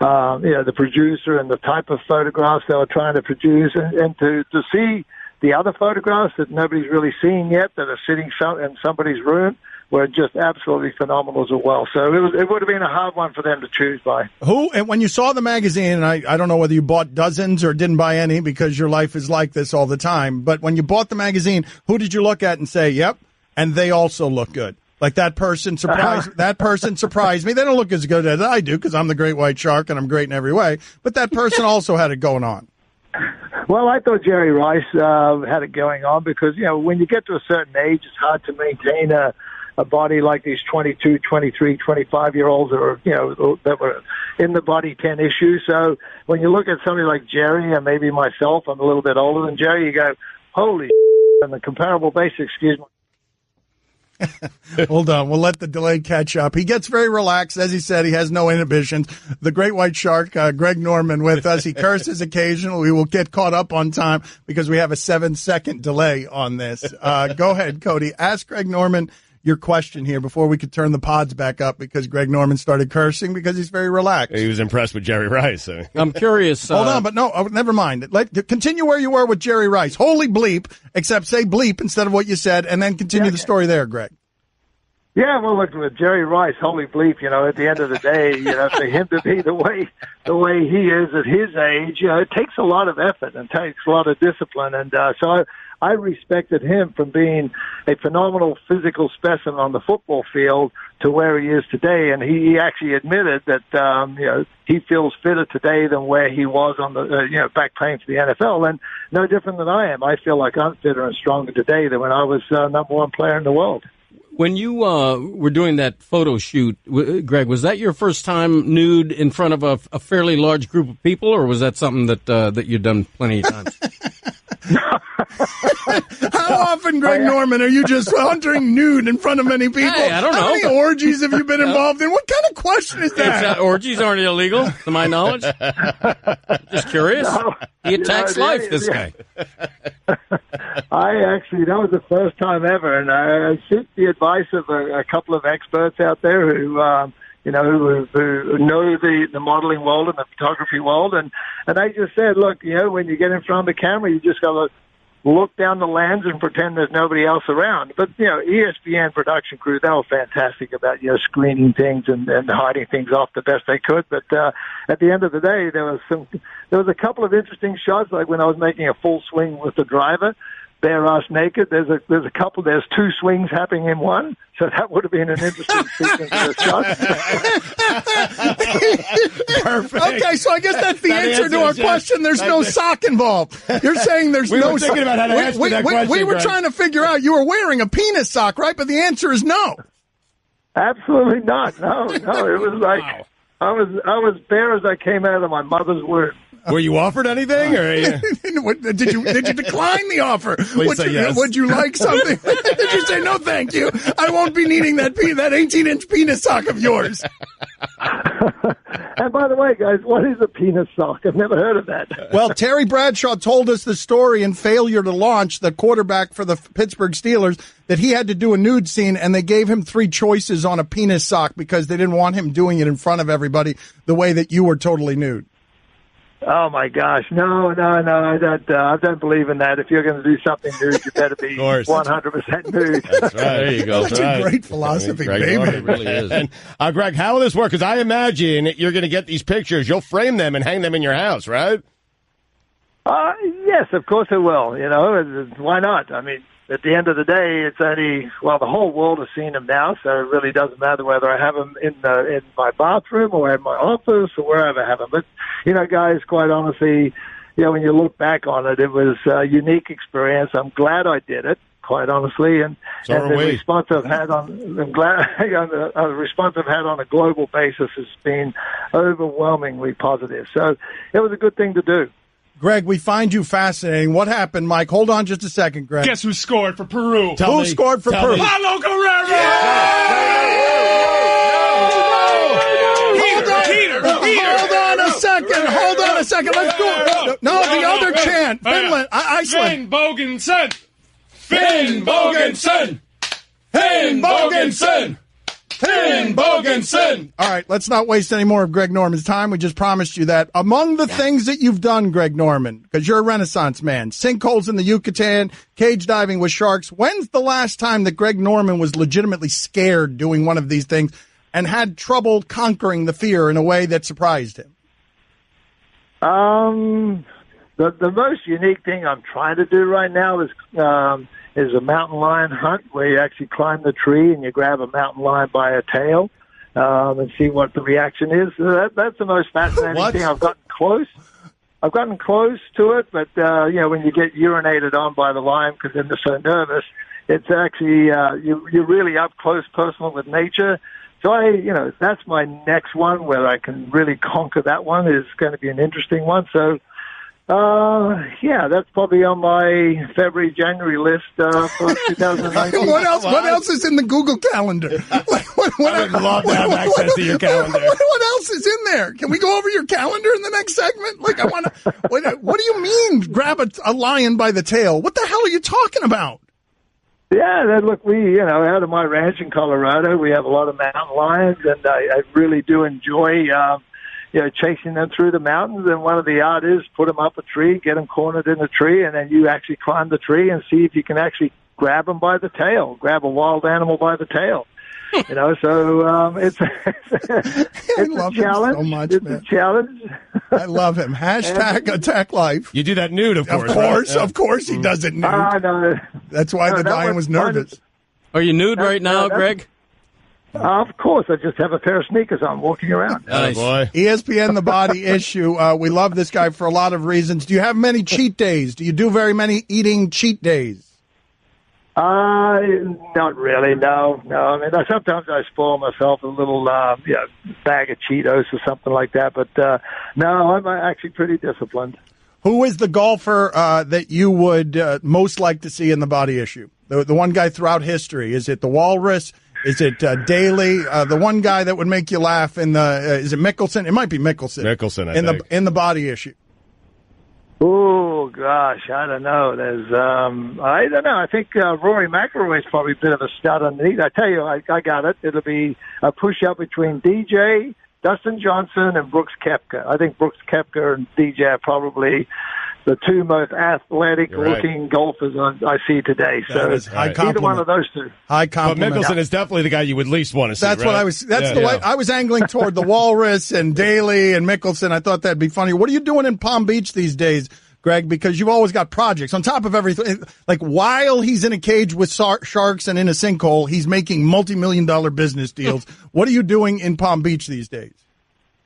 [SPEAKER 11] the producer and the type of photographs they were trying to produce, and to see the other photographs that nobody's really seen yet that are sitting in somebody's room were just absolutely phenomenal as well. So it would have been a hard one for them to choose by.
[SPEAKER 3] And when you saw the magazine, and I don't know whether you bought dozens or didn't buy any because your life is like this all the time, but when you bought the magazine, who did you look at and say, yep, and they also look good? Like that person surprised me. They don't look as good as I do because I'm the great white shark and I'm great in every way, but that person also had it going on.
[SPEAKER 11] Well, I thought Jerry Rice had it going on because, when you get to a certain age, it's hard to maintain a body like these 22, 23, 25-year-olds that were in the body 10 issue. So when you look at somebody like Jerry and maybe myself, I'm a little bit older than Jerry, you go, holy on the comparable basis, excuse me.
[SPEAKER 3] Hold on. We'll let the delay catch up. He gets very relaxed. As he said, he has no inhibitions. The great white shark, Greg Norman, with us. He curses occasionally. We will get caught up on time because we have a 7-second delay on this. Go ahead, Cody. Ask Greg Norman your question here before we could turn the pods back up because Greg Norman started cursing because he's very relaxed.
[SPEAKER 1] He was impressed with Jerry Rice.
[SPEAKER 5] I'm curious.
[SPEAKER 3] Hold on, but no, never mind. Continue where you were with Jerry Rice. Holy bleep, except say bleep instead of what you said, and then continue the story there, Greg.
[SPEAKER 11] Yeah, well, look, with Jerry Rice, holy bleep, at the end of the day, for him to be the way he is at his age, it takes a lot of effort and takes a lot of discipline. And so I respected him from being a phenomenal physical specimen on the football field to where he is today. And he actually admitted that, he feels fitter today than where he was on the, back playing for the NFL. And no different than I am. I feel like I'm fitter and stronger today than when I was number one player in the world.
[SPEAKER 5] When you were doing that photo shoot, Greg, was that your first time nude in front of a fairly large group of people, or was that something that you'd done plenty of times?
[SPEAKER 3] How often, Greg Norman, are you just hunting nude in front of many people?
[SPEAKER 5] Hey, I don't know.
[SPEAKER 3] How many orgies have you been involved in? What kind of question is that?
[SPEAKER 5] Orgies aren't illegal, to my knowledge. Just curious.
[SPEAKER 11] No,
[SPEAKER 5] he attacks life, this guy.
[SPEAKER 11] That was the first time ever, and I seek the advice of a couple of experts out there who know the modeling world and the photography world, and I just said, look, when you get in front of the camera, you just got to look down the lens and pretend there's nobody else around. But, ESPN production crew, they were fantastic about, screening things and hiding things off the best they could. But at the end of the day, there was a couple of interesting shots, like when I was making a full swing with the driver, bare ass naked. There's two swings happening in one, so that would have been an interesting sequence of the shot.
[SPEAKER 3] Perfect. Okay, so I guess that's the answer to our question. There's no sock involved. You're saying there's no sock.
[SPEAKER 1] We were thinking about how to answer that question.
[SPEAKER 3] We were trying to figure out you were wearing a penis sock, right? But the answer is no.
[SPEAKER 11] Absolutely not. No. It was like I was bare as I came out of my mother's womb.
[SPEAKER 1] Were you offered anything, or
[SPEAKER 3] did you decline the offer? Would you like something? Did you say no, thank you? I won't be needing that 18-inch penis sock of yours.
[SPEAKER 11] And by the way, guys, what is a penis sock? I've never heard of that.
[SPEAKER 3] Well, Terry Bradshaw told us the story in Failure to Launch, the quarterback for the Pittsburgh Steelers, that he had to do a nude scene, and they gave him 3 choices on a penis sock because they didn't want him doing it in front of everybody the way that you were totally nude.
[SPEAKER 11] Oh my gosh, no, I don't believe in that. If you're going to do something nude, you better be 100% nude.
[SPEAKER 1] That's right. There you go.
[SPEAKER 3] That's a great philosophy, baby.
[SPEAKER 1] It really is. And Greg, how will this work? Because I imagine you're going to get these pictures, you'll frame them and hang them in your house, right?
[SPEAKER 11] Yes, of course it will. You know, why not? I mean, at the end of the day, it's only, well, the whole world has seen them now, so it really doesn't matter whether I have them in my bathroom or in my office or wherever I have them. But, you know, guys, quite honestly, you know, when you look back on it, it was a unique experience. I'm glad I did it, quite honestly, and the response I've had the response I've had on a global basis has been overwhelmingly positive. So it was a good thing to do.
[SPEAKER 3] Greg, we find you fascinating. What happened, Mike? Hold on just a second, Greg.
[SPEAKER 4] Guess who scored for Peru?
[SPEAKER 3] Who scored for Peru?
[SPEAKER 4] Paulo Guerrero!
[SPEAKER 3] Hold on a second. Let's go. No, the other chant. Finland. Iceland.
[SPEAKER 4] Finn Bogensen!
[SPEAKER 3] All right, let's not waste any more of Greg Norman's time. We just promised you that. Among the things that you've done, Greg Norman, because you're a Renaissance man, sinkholes in the Yucatan, cage diving with sharks, when's the last time that Greg Norman was legitimately scared doing one of these things and had trouble conquering the fear in a way that surprised him?
[SPEAKER 11] The most unique thing I'm trying to do right now is a mountain lion hunt where you actually climb the tree and you grab a mountain lion by a tail and see what the reaction is. That's the most fascinating thing. I've gotten close to it, but you know, when you get urinated on by the lion because they're so nervous, it's actually you're really up close, personal with nature. So that's my next one where I can really conquer that one. Is going to be an interesting one. So. That's probably on my February, January list for 2019.
[SPEAKER 3] What else is in the Google Calendar?
[SPEAKER 1] I would love to have access to your calendar.
[SPEAKER 3] What else is in there? Can we go over your calendar in the next segment? Like, I want to. What do you mean? Grab a lion by the tail? What the hell are you talking about?
[SPEAKER 11] Yeah, look, we out of my ranch in Colorado, we have a lot of mountain lions, and I really do enjoy. Chasing them through the mountains, and one of the art is put them up a tree, get them cornered in a tree, and then you actually climb the tree and see if you can actually grab them by the tail, grab a wild animal by the tail. So it's a challenge.
[SPEAKER 3] So much,
[SPEAKER 11] it's a challenge.
[SPEAKER 3] I love him. Hashtag attack life.
[SPEAKER 1] You do that nude, of course.
[SPEAKER 3] Of course he does it nude.
[SPEAKER 11] No.
[SPEAKER 3] That's why the lion was nervous.
[SPEAKER 5] Are you nude right now, Greg?
[SPEAKER 11] Of course, I just have a pair of sneakers on walking around.
[SPEAKER 5] Nice.
[SPEAKER 1] Oh, boy.
[SPEAKER 3] ESPN The Body Issue. We love this guy for a lot of reasons. Do you have many cheat days? Do you do very many eating cheat days?
[SPEAKER 11] Not really, no. I mean, sometimes I spoil myself a little bag of Cheetos or something like that, but no, I'm actually pretty disciplined.
[SPEAKER 3] Who is the golfer that you would most like to see in The Body Issue? The one guy throughout history. Is it the Walrus? Is it Daly? The one guy that would make you laugh in the is it Mickelson? It might be Mickelson.
[SPEAKER 1] Mickelson, I think.
[SPEAKER 3] In the Body Issue.
[SPEAKER 11] Oh gosh, I don't know. I don't know. I think Rory McIlroy is probably a bit of a stud underneath. I tell you, I got it. It'll be a push up between DJ, Dustin Johnson, and Brooks Koepka. I think Brooks Koepka and DJ are probably the two most athletic-looking golfers I see today. So either one of those two.
[SPEAKER 3] High compliment.
[SPEAKER 1] But Mickelson is definitely the guy you would least want to see.
[SPEAKER 3] That's what I was. That's the way I was angling toward the Walrus and Daly and Mickelson. I thought that'd be funny. What are you doing in Palm Beach these days, Greg? Because you've always got projects on top of everything. Like while he's in a cage with sharks and in a sinkhole, he's making multi-million-dollar business deals. What are you doing in Palm Beach these days?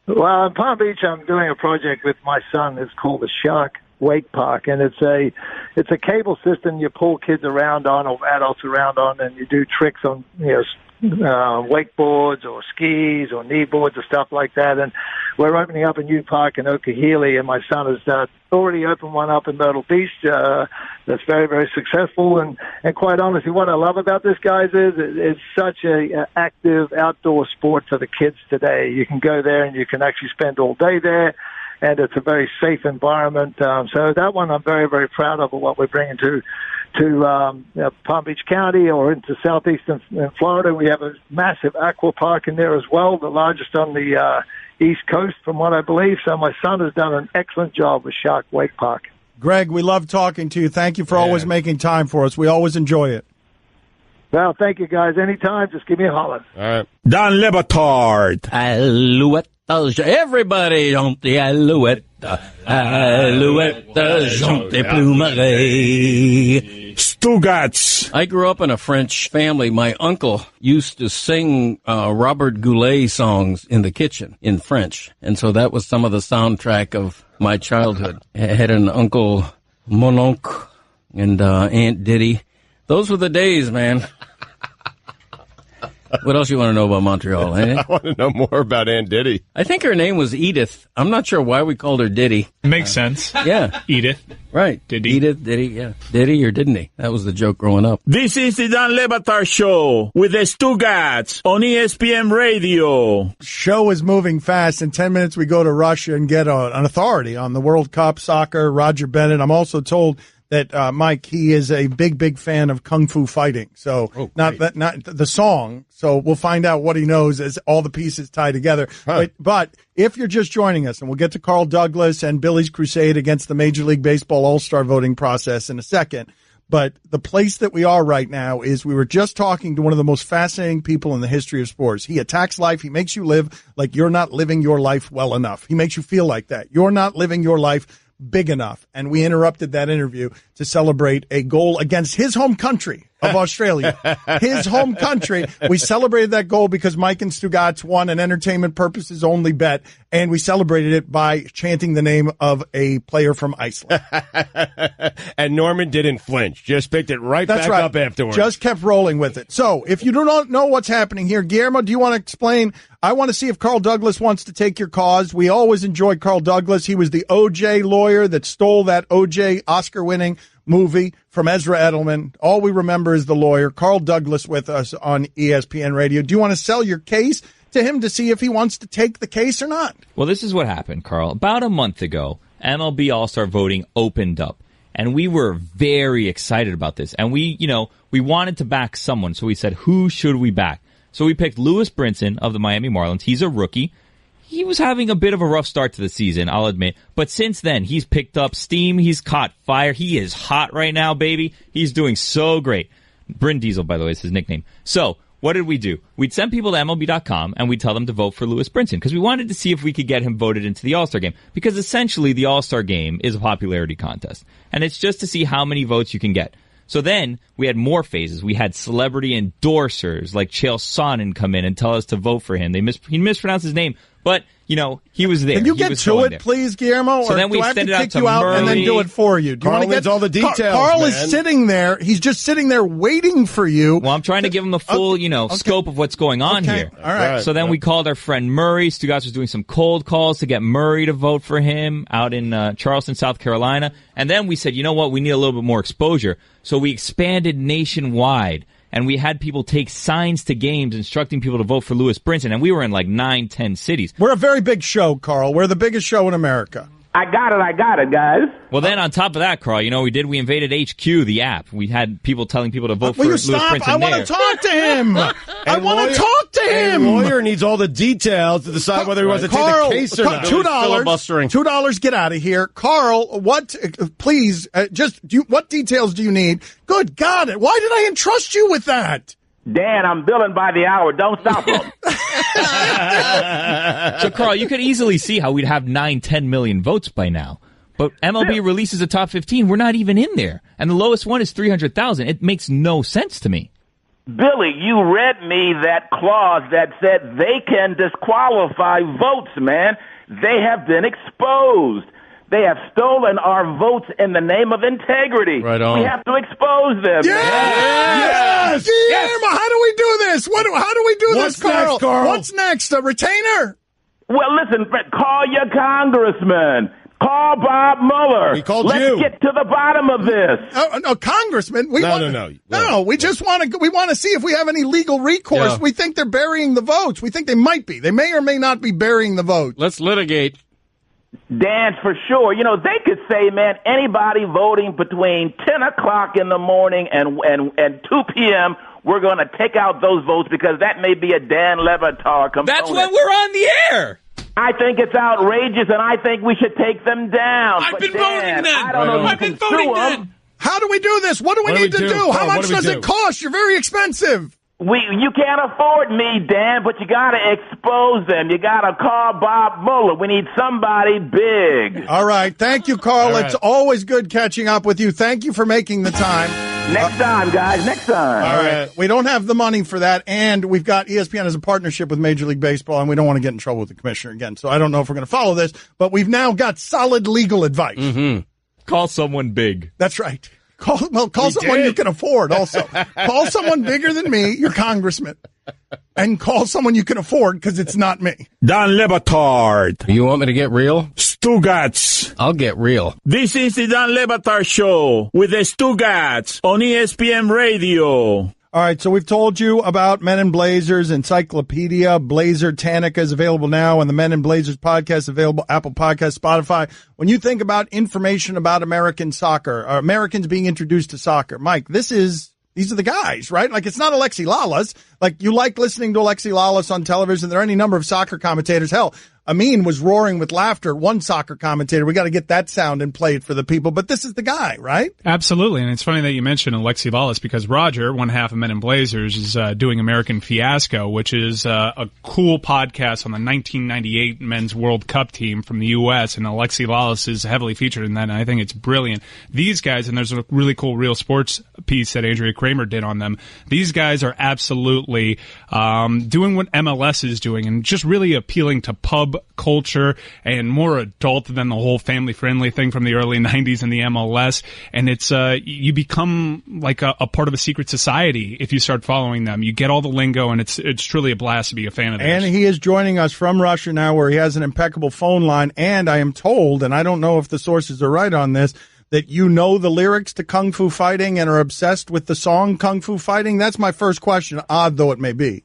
[SPEAKER 11] Well, in Palm Beach, I'm doing a project with my son. It's called the Shark Wake Park, and it's a cable system you pull kids around on or adults around on, and you do tricks on wakeboards or skis or kneeboards or stuff like that. And we're opening up a new park in Okehili, and my son has already opened one up in Myrtle Beach that's very, very successful. And quite honestly, what I love about this, guys, is it's such a active outdoor sport for the kids today. You can go there and you can actually spend all day there. And it's a very safe environment. So that one I'm very, very proud of what we're bringing to Palm Beach County or into southeastern Florida. We have a massive aqua park in there as well, the largest on the East Coast, from what I believe. So my son has done an excellent job with Shark Wake Park.
[SPEAKER 3] Greg, we love talking to you. Thank you for always making time for us. We always enjoy it.
[SPEAKER 11] Well, thank you, guys. Anytime, just give me a holler.
[SPEAKER 1] All right.
[SPEAKER 2] Dan Le Batard.
[SPEAKER 5] Alouette. Everybody chante Alouette. Alouette, chante plumerie.
[SPEAKER 2] Stugotz.
[SPEAKER 5] I grew up in a French family. My uncle used to sing Robert Goulet songs in the kitchen in French. And so that was some of the soundtrack of my childhood. I had an uncle, mon oncle, and Aunt Diddy. Those were the days, man. What else you want to know about Montreal, eh?
[SPEAKER 1] I want to know more about Aunt Diddy.
[SPEAKER 5] I think her name was Edith. I'm not sure why we called her Diddy.
[SPEAKER 4] Makes sense.
[SPEAKER 5] Yeah.
[SPEAKER 4] Edith.
[SPEAKER 5] Right.
[SPEAKER 4] Diddy.
[SPEAKER 5] Edith, Diddy, yeah. Diddy or didn't he? That was the joke growing up.
[SPEAKER 2] This is the Dan Le Batard Show with the Stugotz on ESPN Radio.
[SPEAKER 3] Show is moving fast. In 10 minutes, we go to Russia and get an authority on the World Cup soccer, Roger Bennett. I'm also told that Mike, he is a big fan of kung fu fighting. So not the song. So we'll find out what he knows as all the pieces tie together.
[SPEAKER 1] Huh.
[SPEAKER 3] But if you're just joining us, and we'll get to Carl Douglas and Billy's crusade against the Major League Baseball All-Star voting process in a second. But the place that we are right now is we were just talking to one of the most fascinating people in the history of sports. He attacks life. He makes you live like you're not living your life well enough. He makes you feel like that. You're not living your life big enough. And we interrupted that interview to celebrate a goal against his home country of Australia. His home country. We celebrated that goal because Mike and Stugotz won an entertainment purposes only bet, and we celebrated it by chanting the name of a player from Iceland.
[SPEAKER 1] And Norman didn't flinch. Just picked it back up afterwards.
[SPEAKER 3] Just kept rolling with it. So if you do not know what's happening here, Guillermo, do you want to explain? I want to see if Carl Douglas wants to take your cause. We always enjoyed Carl Douglas. He was the OJ lawyer that stole that OJ Oscar-winning movie from Ezra Edelman. All we remember is the lawyer. Carl Douglas with us on ESPN Radio. Do you want to sell your case to him to see if he wants to take the case or not?
[SPEAKER 7] Well, this is what happened, Carl. About a month ago, MLB All-Star voting opened up, and we were very excited about this. And we wanted to back someone, so we said, who should we back? So we picked Lewis Brinson of the Miami Marlins. He's a rookie. He was having a bit of a rough start to the season, I'll admit. But since then, he's picked up steam. He's caught fire. He is hot right now, baby. He's doing so great. Bryn Diesel, by the way, is his nickname. So what did we do? We'd send people to MLB.com, and we'd tell them to vote for Lewis Brinson because we wanted to see if we could get him voted into the All-Star game. Because essentially, the All-Star game is a popularity contest. And it's just to see how many votes you can get. So then we had more phases. We had celebrity endorsers like Chael Sonnen come in and tell us to vote for him. He mispronounced his name, but he was there.
[SPEAKER 3] Can you get to it, please, Guillermo?
[SPEAKER 7] So
[SPEAKER 3] or
[SPEAKER 7] then we
[SPEAKER 3] do I have to
[SPEAKER 7] extended out
[SPEAKER 3] kick
[SPEAKER 7] to
[SPEAKER 3] you out
[SPEAKER 7] Murray.
[SPEAKER 3] and then do it for you? Do you
[SPEAKER 1] Carl
[SPEAKER 3] want to get
[SPEAKER 1] all the details?
[SPEAKER 3] Carl
[SPEAKER 1] man.
[SPEAKER 3] is sitting there. He's just sitting there waiting for you.
[SPEAKER 7] Well, I'm trying to give him the full, scope of what's going on here.
[SPEAKER 3] All right.
[SPEAKER 7] So then we called our friend Murray. Stugotz was doing some cold calls to get Murray to vote for him out in Charleston, South Carolina. And then we said, you know what? We need a little bit more exposure. So we expanded nationwide. And we had people take signs to games instructing people to vote for Lewis Brinson. And we were in like 9-10 cities.
[SPEAKER 3] We're a very big show, Carl. We're the biggest show in America.
[SPEAKER 12] I got it, guys.
[SPEAKER 7] Well, then on top of that, Carl, we invaded HQ, the app. We had people telling people to vote for Lewis Brinson.
[SPEAKER 3] I want to talk to him. I want to talk to him.
[SPEAKER 1] The lawyer needs all the details to decide whether he wants to take the case or not.
[SPEAKER 3] $2. Get out of here, Carl. What? Please, what details do you need? Good God! Why did I entrust you with that?
[SPEAKER 12] Dan, I'm billing by the hour. Don't stop him.
[SPEAKER 7] So, Carl, you could easily see how we'd have 9-10 million votes by now. But MLB releases a top 15. We're not even in there. And the lowest one is 300,000. It makes no sense to me.
[SPEAKER 12] Billy, you read me that clause that said they can disqualify votes, man. They have been exposed. They have stolen our votes in the name of integrity.
[SPEAKER 5] Right on.
[SPEAKER 12] We have to expose them.
[SPEAKER 3] Yes! Guillermo, how do we do this? How do we do this, Carl?
[SPEAKER 1] Next, Carl?
[SPEAKER 3] What's next? A retainer?
[SPEAKER 12] Well, listen, call your congressman. Call Bob Mueller.
[SPEAKER 1] We called
[SPEAKER 12] Let's
[SPEAKER 1] you.
[SPEAKER 12] get to the bottom of this.
[SPEAKER 3] No, Congressman.
[SPEAKER 1] No.
[SPEAKER 3] We just want to see if we have any legal recourse.
[SPEAKER 5] Yeah.
[SPEAKER 3] We think they're burying the votes. We think they might be. They may or may not be burying the votes.
[SPEAKER 5] Let's litigate.
[SPEAKER 12] Dan, for sure. They could say, man, anybody voting between 10 o'clock in the morning and 2 p.m., we're going to take out those votes because that may be a Dan Le Batard component.
[SPEAKER 7] That's when we're on the air.
[SPEAKER 12] I think it's outrageous, and I think we should take them down.
[SPEAKER 2] I've
[SPEAKER 12] But
[SPEAKER 2] been
[SPEAKER 12] Dan,
[SPEAKER 2] voting then.
[SPEAKER 12] I don't know if
[SPEAKER 2] I've
[SPEAKER 12] you
[SPEAKER 2] been
[SPEAKER 12] can
[SPEAKER 2] voting
[SPEAKER 12] sue 'em.
[SPEAKER 2] then.
[SPEAKER 3] How do we do this? What do we need to do? How much does it cost? You're very expensive.
[SPEAKER 12] You can't afford me, Dan, but you got to expose them. You got to call Bob Mueller. We need somebody big.
[SPEAKER 3] All right. Thank you, Carl.
[SPEAKER 12] All right.
[SPEAKER 3] It's always good catching up with you. Thank you for making the time.
[SPEAKER 12] Next time, guys. Next time.
[SPEAKER 3] All right. We don't have the money for that, and we've got ESPN as a partnership with Major League Baseball, and we don't want to get in trouble with the commissioner again. So I don't know if we're going to follow this, but we've now got solid legal advice.
[SPEAKER 7] Mm-hmm. Call someone big.
[SPEAKER 3] That's right. Call someone you can afford also. Call someone bigger than me, your congressman, and call someone you can afford because it's not me.
[SPEAKER 2] Dan Le Batard.
[SPEAKER 5] You want me to get real?
[SPEAKER 2] Stugotz.
[SPEAKER 5] I'll get real.
[SPEAKER 2] This is the Dan Le Batard Show with the Stugotz on ESPN Radio.
[SPEAKER 3] All right, so we've told you about Men in Blazers Encyclopedia. Blazer Tanica is available now, and the Men in Blazers podcast available Apple Podcasts, Spotify. When you think about information about American soccer, or Americans being introduced to soccer, Mike, these are the guys, right? Like, it's not Alexi Lalas. Like, you like listening to Alexi Lalas on television. There are any number of soccer commentators. Hell, Amin was roaring with laughter. One soccer commentator. We got to get that sound and play it for the people. But this is the guy, right?
[SPEAKER 4] Absolutely. And it's funny that you mentioned Alexi Lalas because Roger, one half of Men in Blazers, is doing American Fiasco, which is a cool podcast on the 1998 Men's World Cup team from the U.S. And Alexi Lalas is heavily featured in that, and I think it's brilliant. These guys, and there's a really cool Real Sports piece that Andrea Kramer did on them, these guys are absolutely doing what MLS is doing and just really appealing to pub culture and more adult than the whole family-friendly thing from the early 90s in the MLS. And it's you become like a part of a secret society if you start following them. You get all the lingo, and it's truly a blast to be a fan of theirs.
[SPEAKER 3] And he is joining us from Russia now, where he has an impeccable phone line. And I am told, and I don't know if the sources are right on this, that you know the lyrics to Kung Fu Fighting and are obsessed with the song Kung Fu Fighting. That's my first question, odd though it may be.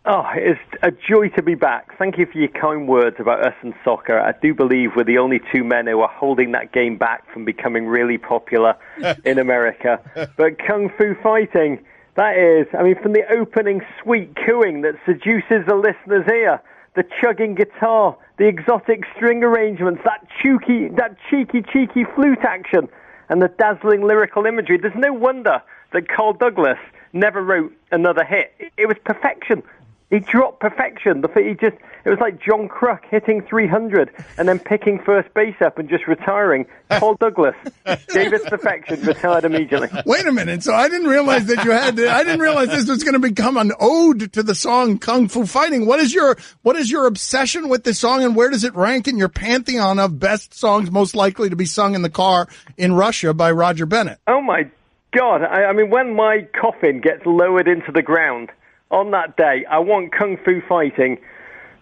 [SPEAKER 13] Oh, it's a joy to be back. Thank you for your kind words about us and soccer. I do believe we're the only two men who are holding that game back from becoming really popular in America. But Kung Fu Fighting, that is, I mean, from the opening sweet cooing that seduces the listener's ear, the chugging guitar, the exotic string arrangements, that cheeky flute action, and the dazzling lyrical imagery. There's no wonder that Carl Douglas never wrote another hit. It was perfection. He dropped perfection. It was like John Kruk hitting 300 and then picking first base up and just retiring. Paul Douglas gave us perfection, retired immediately.
[SPEAKER 3] Wait a minute. So I didn't realize that I didn't realize this was going to become an ode to the song Kung Fu Fighting. What is your obsession with this song, and where does it rank in your pantheon of best songs most likely to be sung in the car in Russia by Roger Bennett?
[SPEAKER 13] Oh my God. I mean, when my coffin gets lowered into the ground, on that day, I want Kung Fu Fighting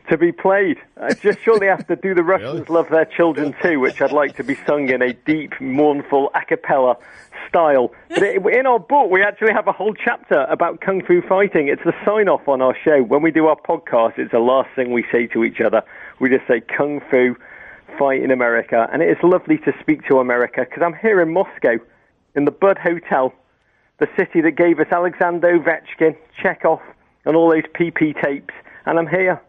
[SPEAKER 13] to be played. Just shortly after Do the Russians Love Their Children Too, which I'd like to be sung in a deep, mournful, a cappella style. But in our book, we actually have a whole chapter about Kung Fu Fighting. It's the sign-off on our show. When we do our podcast, it's the last thing we say to each other. We just say Kung Fu Fight in America. And it is lovely to speak to America, because I'm here in Moscow, in the Bud Hotel, the city that gave us Alexander Ovechkin, Chekhov, and all those PP tapes. And I'm here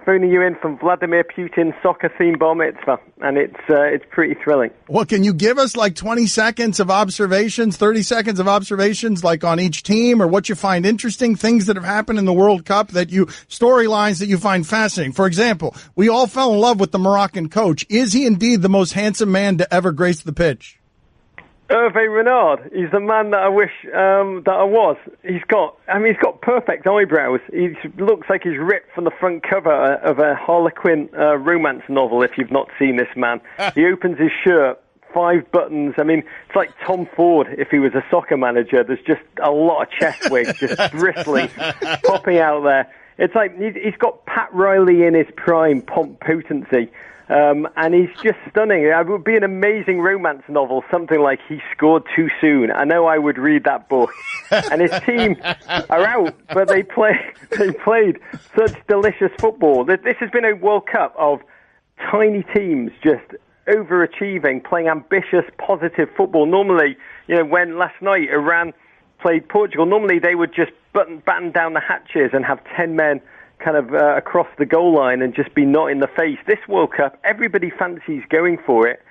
[SPEAKER 13] phoning you in from Vladimir Putin's soccer-themed bar mitzvah. And it's pretty thrilling.
[SPEAKER 3] Well, can you give us like 20 seconds of observations, 30 seconds of observations, like on each team, or what you find interesting, things that have happened in the World Cup storylines that you find fascinating? For example, we all fell in love with the Moroccan coach. Is he indeed the most handsome man to ever grace the pitch?
[SPEAKER 13] Hervé Renard, he's the man that I wish that I was. He's got perfect eyebrows. He looks like he's ripped from the front cover of a Harlequin romance novel, if you've not seen this man. He opens his shirt, 5 buttons. I mean, it's like Tom Ford if he was a soccer manager. There's just a lot of chest wigs just bristling, popping out there. It's like he's got Pat Riley in his prime, pomp potency. And he's just stunning. It would be an amazing romance novel, something like He Scored Too Soon. I know I would read that book. And his team are out, but they played such delicious football. This has been a World Cup of tiny teams just overachieving, playing ambitious, positive football. Normally, when last night Iran played Portugal, normally they would just batten down the hatches and have 10 men kind of across the goal line and just be not in the face. This World Cup, everybody fancies going for it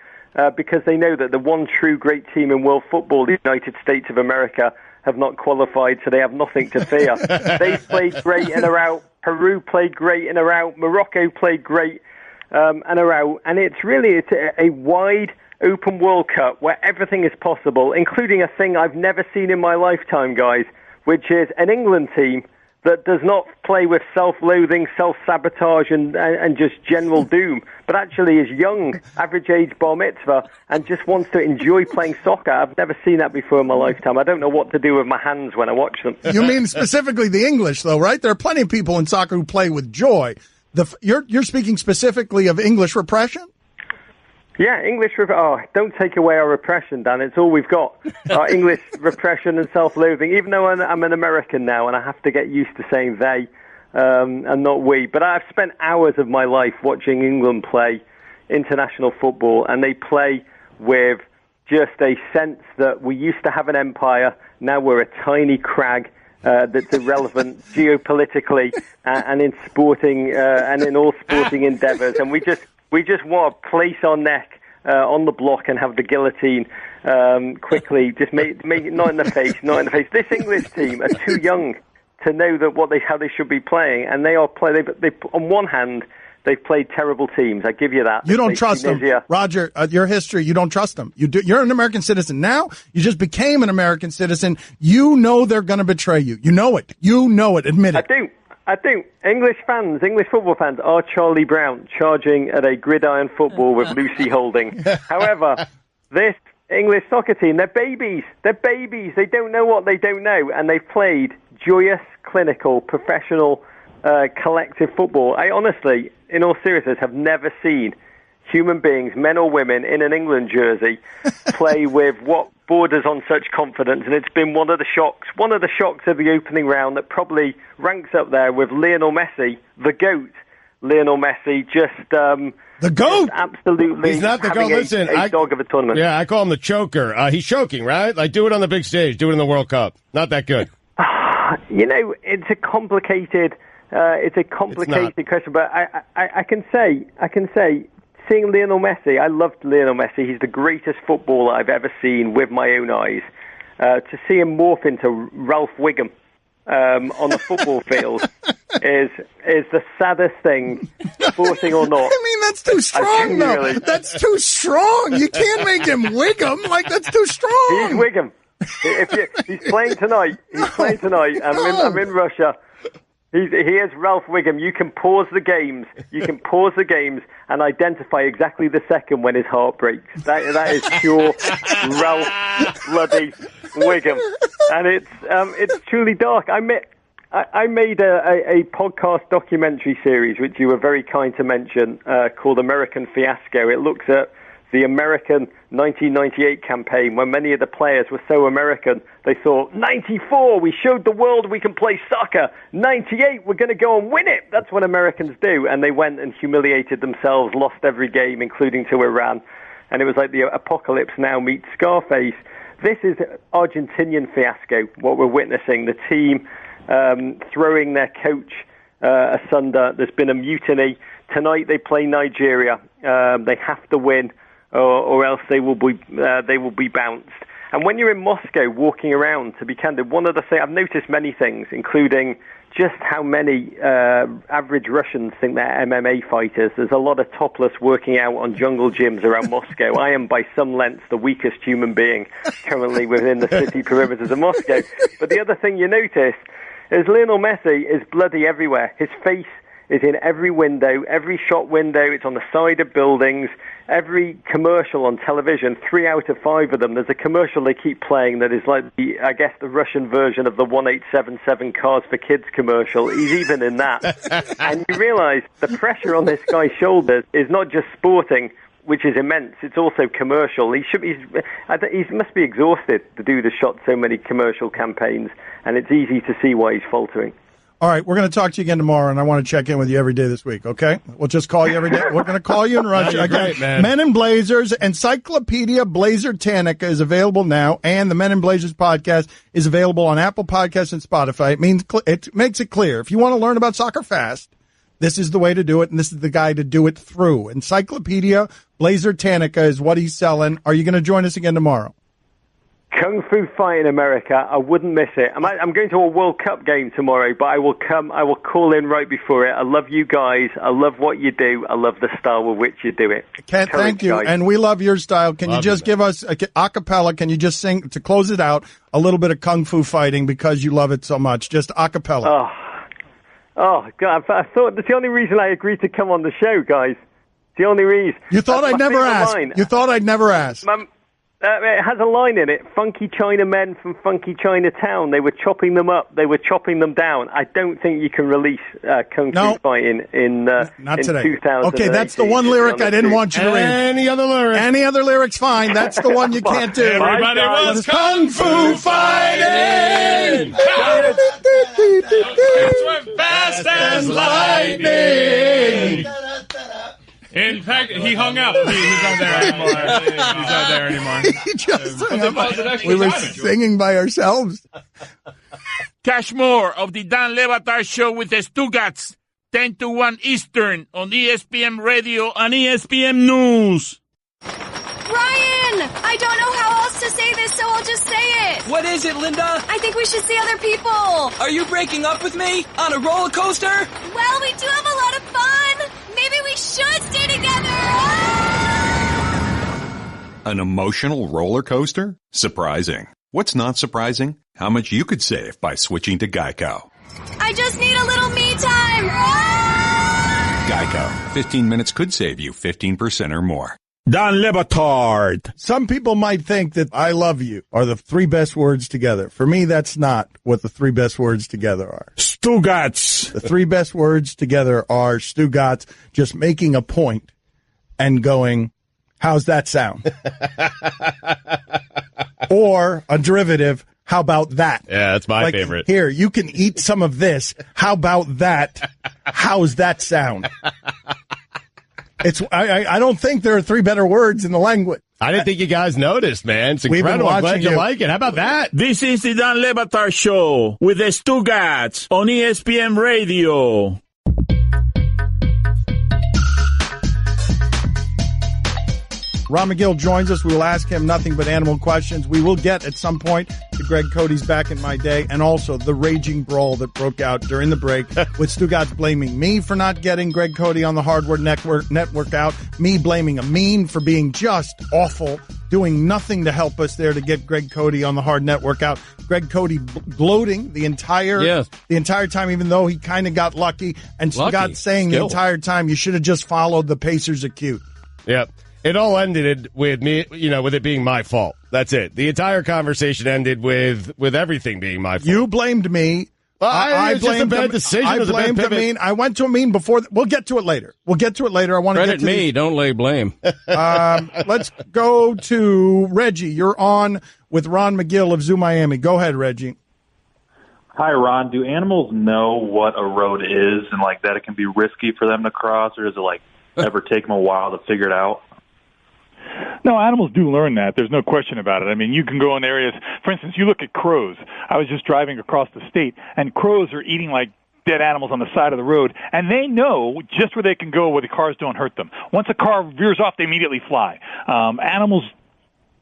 [SPEAKER 13] because they know that the one true great team in world football, the United States of America, have not qualified, so they have nothing to fear. They played great in a rout. Peru played great in a rout. Morocco played great and a rout. And it's a wide open World Cup where everything is possible, including a thing I've never seen in my lifetime, guys, which is an England team that does not play with self-loathing, self-sabotage, and just general doom, but actually is young, average age bar mitzvah, and just wants to enjoy playing soccer. I've never seen that before in my lifetime. I don't know what to do with my hands when I watch them.
[SPEAKER 3] You mean specifically the English, though, right? There are plenty of people in soccer who play with joy. You're speaking specifically of English repression?
[SPEAKER 13] Yeah, don't take away our repression, Dan. It's all we've got. Our English repression and self-loathing, even though I'm an American now and I have to get used to saying they and not we. But I've spent hours of my life watching England play international football, and they play with just a sense that we used to have an empire, now we're a tiny crag that's irrelevant geopolitically and in sporting and in all sporting endeavours. And we just want to place our neck on the block and have the guillotine quickly. Just make it not in the face, not in the face. This English team are too young to know that how they should be playing, and they are They on one hand, they've played terrible teams. I give you that.
[SPEAKER 3] You don't trust them, Roger. Your history, you don't trust them. You're an American citizen now. You just became an American citizen. You know they're going to betray you. You know it. You know it. Admit it.
[SPEAKER 13] I do. English football fans are Charlie Brown charging at a gridiron football with Lucy Holding. However, this English soccer team, they're babies. They're babies. They don't know what they don't know, and they've played joyous, clinical, professional, collective football. I honestly, in all seriousness, have never seen human beings, men or women, in an England jersey play with what borders on such confidence, and it's been one of the shocks of the opening round that probably ranks up there with Lionel Messi, the GOAT. Lionel Messi,
[SPEAKER 1] the GOAT?
[SPEAKER 13] Just absolutely.
[SPEAKER 1] He's not the GOAT. Listen,
[SPEAKER 13] a dog of a tournament.
[SPEAKER 1] Yeah, I call him the choker. He's choking, right? Like, do it on the big stage. Do it in the World Cup. Not that good.
[SPEAKER 13] It's a complicated question, but I can say, seeing Lionel Messi, I loved Lionel Messi. He's the greatest footballer I've ever seen with my own eyes. To see him morph into Ralph Wiggum on the football field is the saddest thing, sporting or not.
[SPEAKER 3] I mean, that's too strong, though. That's too strong. You can't make him Wiggum. Like, that's too strong.
[SPEAKER 13] He's Wiggum. He's playing tonight. I'm in Russia. He is Ralph Wiggum. You can pause the games. And identify exactly the second when his heart breaks. That is pure Ralph bloody Wiggum, and it's truly dark. I made a podcast documentary series, which you were very kind to mention, called American Fiasco. It looks at the American 1998 campaign, when many of the players were so American, they thought, 94, we showed the world we can play soccer. 98, we're going to go and win it. That's what Americans do. And they went and humiliated themselves, lost every game, including to Iran. And it was like the apocalypse now meets Scarface. This is Argentinian fiasco, what we're witnessing. The team throwing their coach asunder. There's been a mutiny. Tonight they play Nigeria. They have to win, or else they will be bounced. And when you're in Moscow walking around, to be candid, one of the things I've noticed many things, including just how many average Russians think they're MMA fighters. There's a lot of topless working out on jungle gyms around Moscow. I am by some lengths the weakest human being currently within the city perimeters of Moscow. But the other thing you notice is Lionel Messi is bloody everywhere. His face is in every window, every shop window. It's on the side of buildings. Every commercial on television, 3 out of 5 of them, there's a commercial they keep playing that is like, the Russian version of the 1877 Cars for Kids commercial. He's even in that. And you realize the pressure on this guy's shoulders is not just sporting, which is immense. It's also commercial. He must be exhausted to do the shot so many commercial campaigns, and it's easy to see why he's faltering.
[SPEAKER 3] All right, we're going to talk to you again tomorrow, and I want to check in with you every day this week, okay? We'll just call you every day. We're going to call you and rush you.
[SPEAKER 1] Great, man.
[SPEAKER 3] Men in Blazers, Encyclopedia Blazer Tanica is available now, and the Men in Blazers podcast is available on Apple Podcasts and Spotify. It makes it clear. If you want to learn about soccer fast, this is the way to do it, and this is the guy to do it through. Encyclopedia Blazer Tanica is what he's selling. Are you going to join us again tomorrow?
[SPEAKER 13] Kung Fu Fight in America. I wouldn't miss it. I'm going to a World Cup game tomorrow, but I will call in right before it. I love you guys. I love what you do. I love the style with which you do it.
[SPEAKER 3] Thank you.
[SPEAKER 13] Guys.
[SPEAKER 3] And we love your style. Can you just give us a cappella? Can you just sing, to close it out, a little bit of Kung Fu fighting because you love it so much? Just a cappella.
[SPEAKER 13] Oh, God. I thought that's the only reason I agreed to come on the show, guys. The only reason.
[SPEAKER 3] You thought I'd never ask. You thought I'd never ask.
[SPEAKER 13] It has a line in it. Funky China men from funky Chinatown. They were chopping them up. They were chopping them down. I don't think you can release Kung Fu Fight in
[SPEAKER 3] not today.
[SPEAKER 13] 2000.
[SPEAKER 3] Okay, that's the one lyric I didn't want you to read.
[SPEAKER 1] Any other lyric?
[SPEAKER 3] Any other lyric's fine. That's the one you can't do.
[SPEAKER 4] Everybody was
[SPEAKER 1] Kung Fu fighting.
[SPEAKER 4] It's went fast as lightning. In fact, he hung up. He's not there anymore. He's not there anymore.
[SPEAKER 3] He just hung up. We were singing by ourselves.
[SPEAKER 2] Catch more of the Dan Le Batard Show with the Stugotz, 10 to 1 Eastern on ESPN Radio and ESPN News.
[SPEAKER 14] Ryan! I don't know how else to say this, so I'll just say it.
[SPEAKER 10] What is it, Linda?
[SPEAKER 14] I think we should see other people.
[SPEAKER 10] Are you breaking up with me? On a roller coaster?
[SPEAKER 14] Well, we do have a lot of fun. Maybe we should stay together.
[SPEAKER 15] An emotional roller coaster? Surprising. What's not surprising? How much you could save by switching to Geico.
[SPEAKER 14] I just need a little me time.
[SPEAKER 15] Geico. 15 minutes could save you 15% or more.
[SPEAKER 2] Dan Le Batard.
[SPEAKER 3] Some people might think that I love you are the three best words together. For me, that's not what the three best words together are.
[SPEAKER 2] Stugotz.
[SPEAKER 3] The three best words together are Stugotz just making a point and going, how's that sound? Or a derivative, how about that?
[SPEAKER 1] Yeah, that's my favorite.
[SPEAKER 3] Here, you can eat some of this. How about that? How's that sound? I don't think there are three better words in the language.
[SPEAKER 1] I didn't think you guys noticed, man. It's incredible. I'm glad you like it. How about that?
[SPEAKER 2] This is the Dan Le Batard Show with the Stugotz on ESPN Radio.
[SPEAKER 3] Ron McGill joins us. We will ask him nothing but animal questions. We will get at some point to Greg Cote's Back in My Day and also the raging brawl that broke out during the break with Stugotz blaming me for not getting Greg Cote on the Hardware Network out, me blaming Amin for being just awful, doing nothing to help us there to get Greg Cote on the Hard Network out. Greg Cote gloating the entire time, even though he kind of got lucky, and Stugotz saying the entire time, you should have just followed the Pacers' cue.
[SPEAKER 1] Yep. It all ended with me, with it being my fault. That's it. The entire conversation ended with everything being my fault.
[SPEAKER 3] You blamed me.
[SPEAKER 1] I blamed a bad decision.
[SPEAKER 3] I blamed Amin. I went to Amin before. We'll get to it later. I want to get to
[SPEAKER 5] me. Don't lay blame.
[SPEAKER 3] Let's go to Reggie. You're on with Ron McGill of Zoo Miami. Go ahead, Reggie.
[SPEAKER 16] Hi, Ron. Do animals know what a road is and that it can be risky for them to cross, or does it ever take them a while to figure it out?
[SPEAKER 17] No, animals do learn that. There's no question about it. I mean, you can go in areas, for instance, you look at crows. I was just driving across the state, and crows are eating dead animals on the side of the road, and they know just where they can go where the cars don't hurt them. Once a car veers off, they immediately fly. Animals,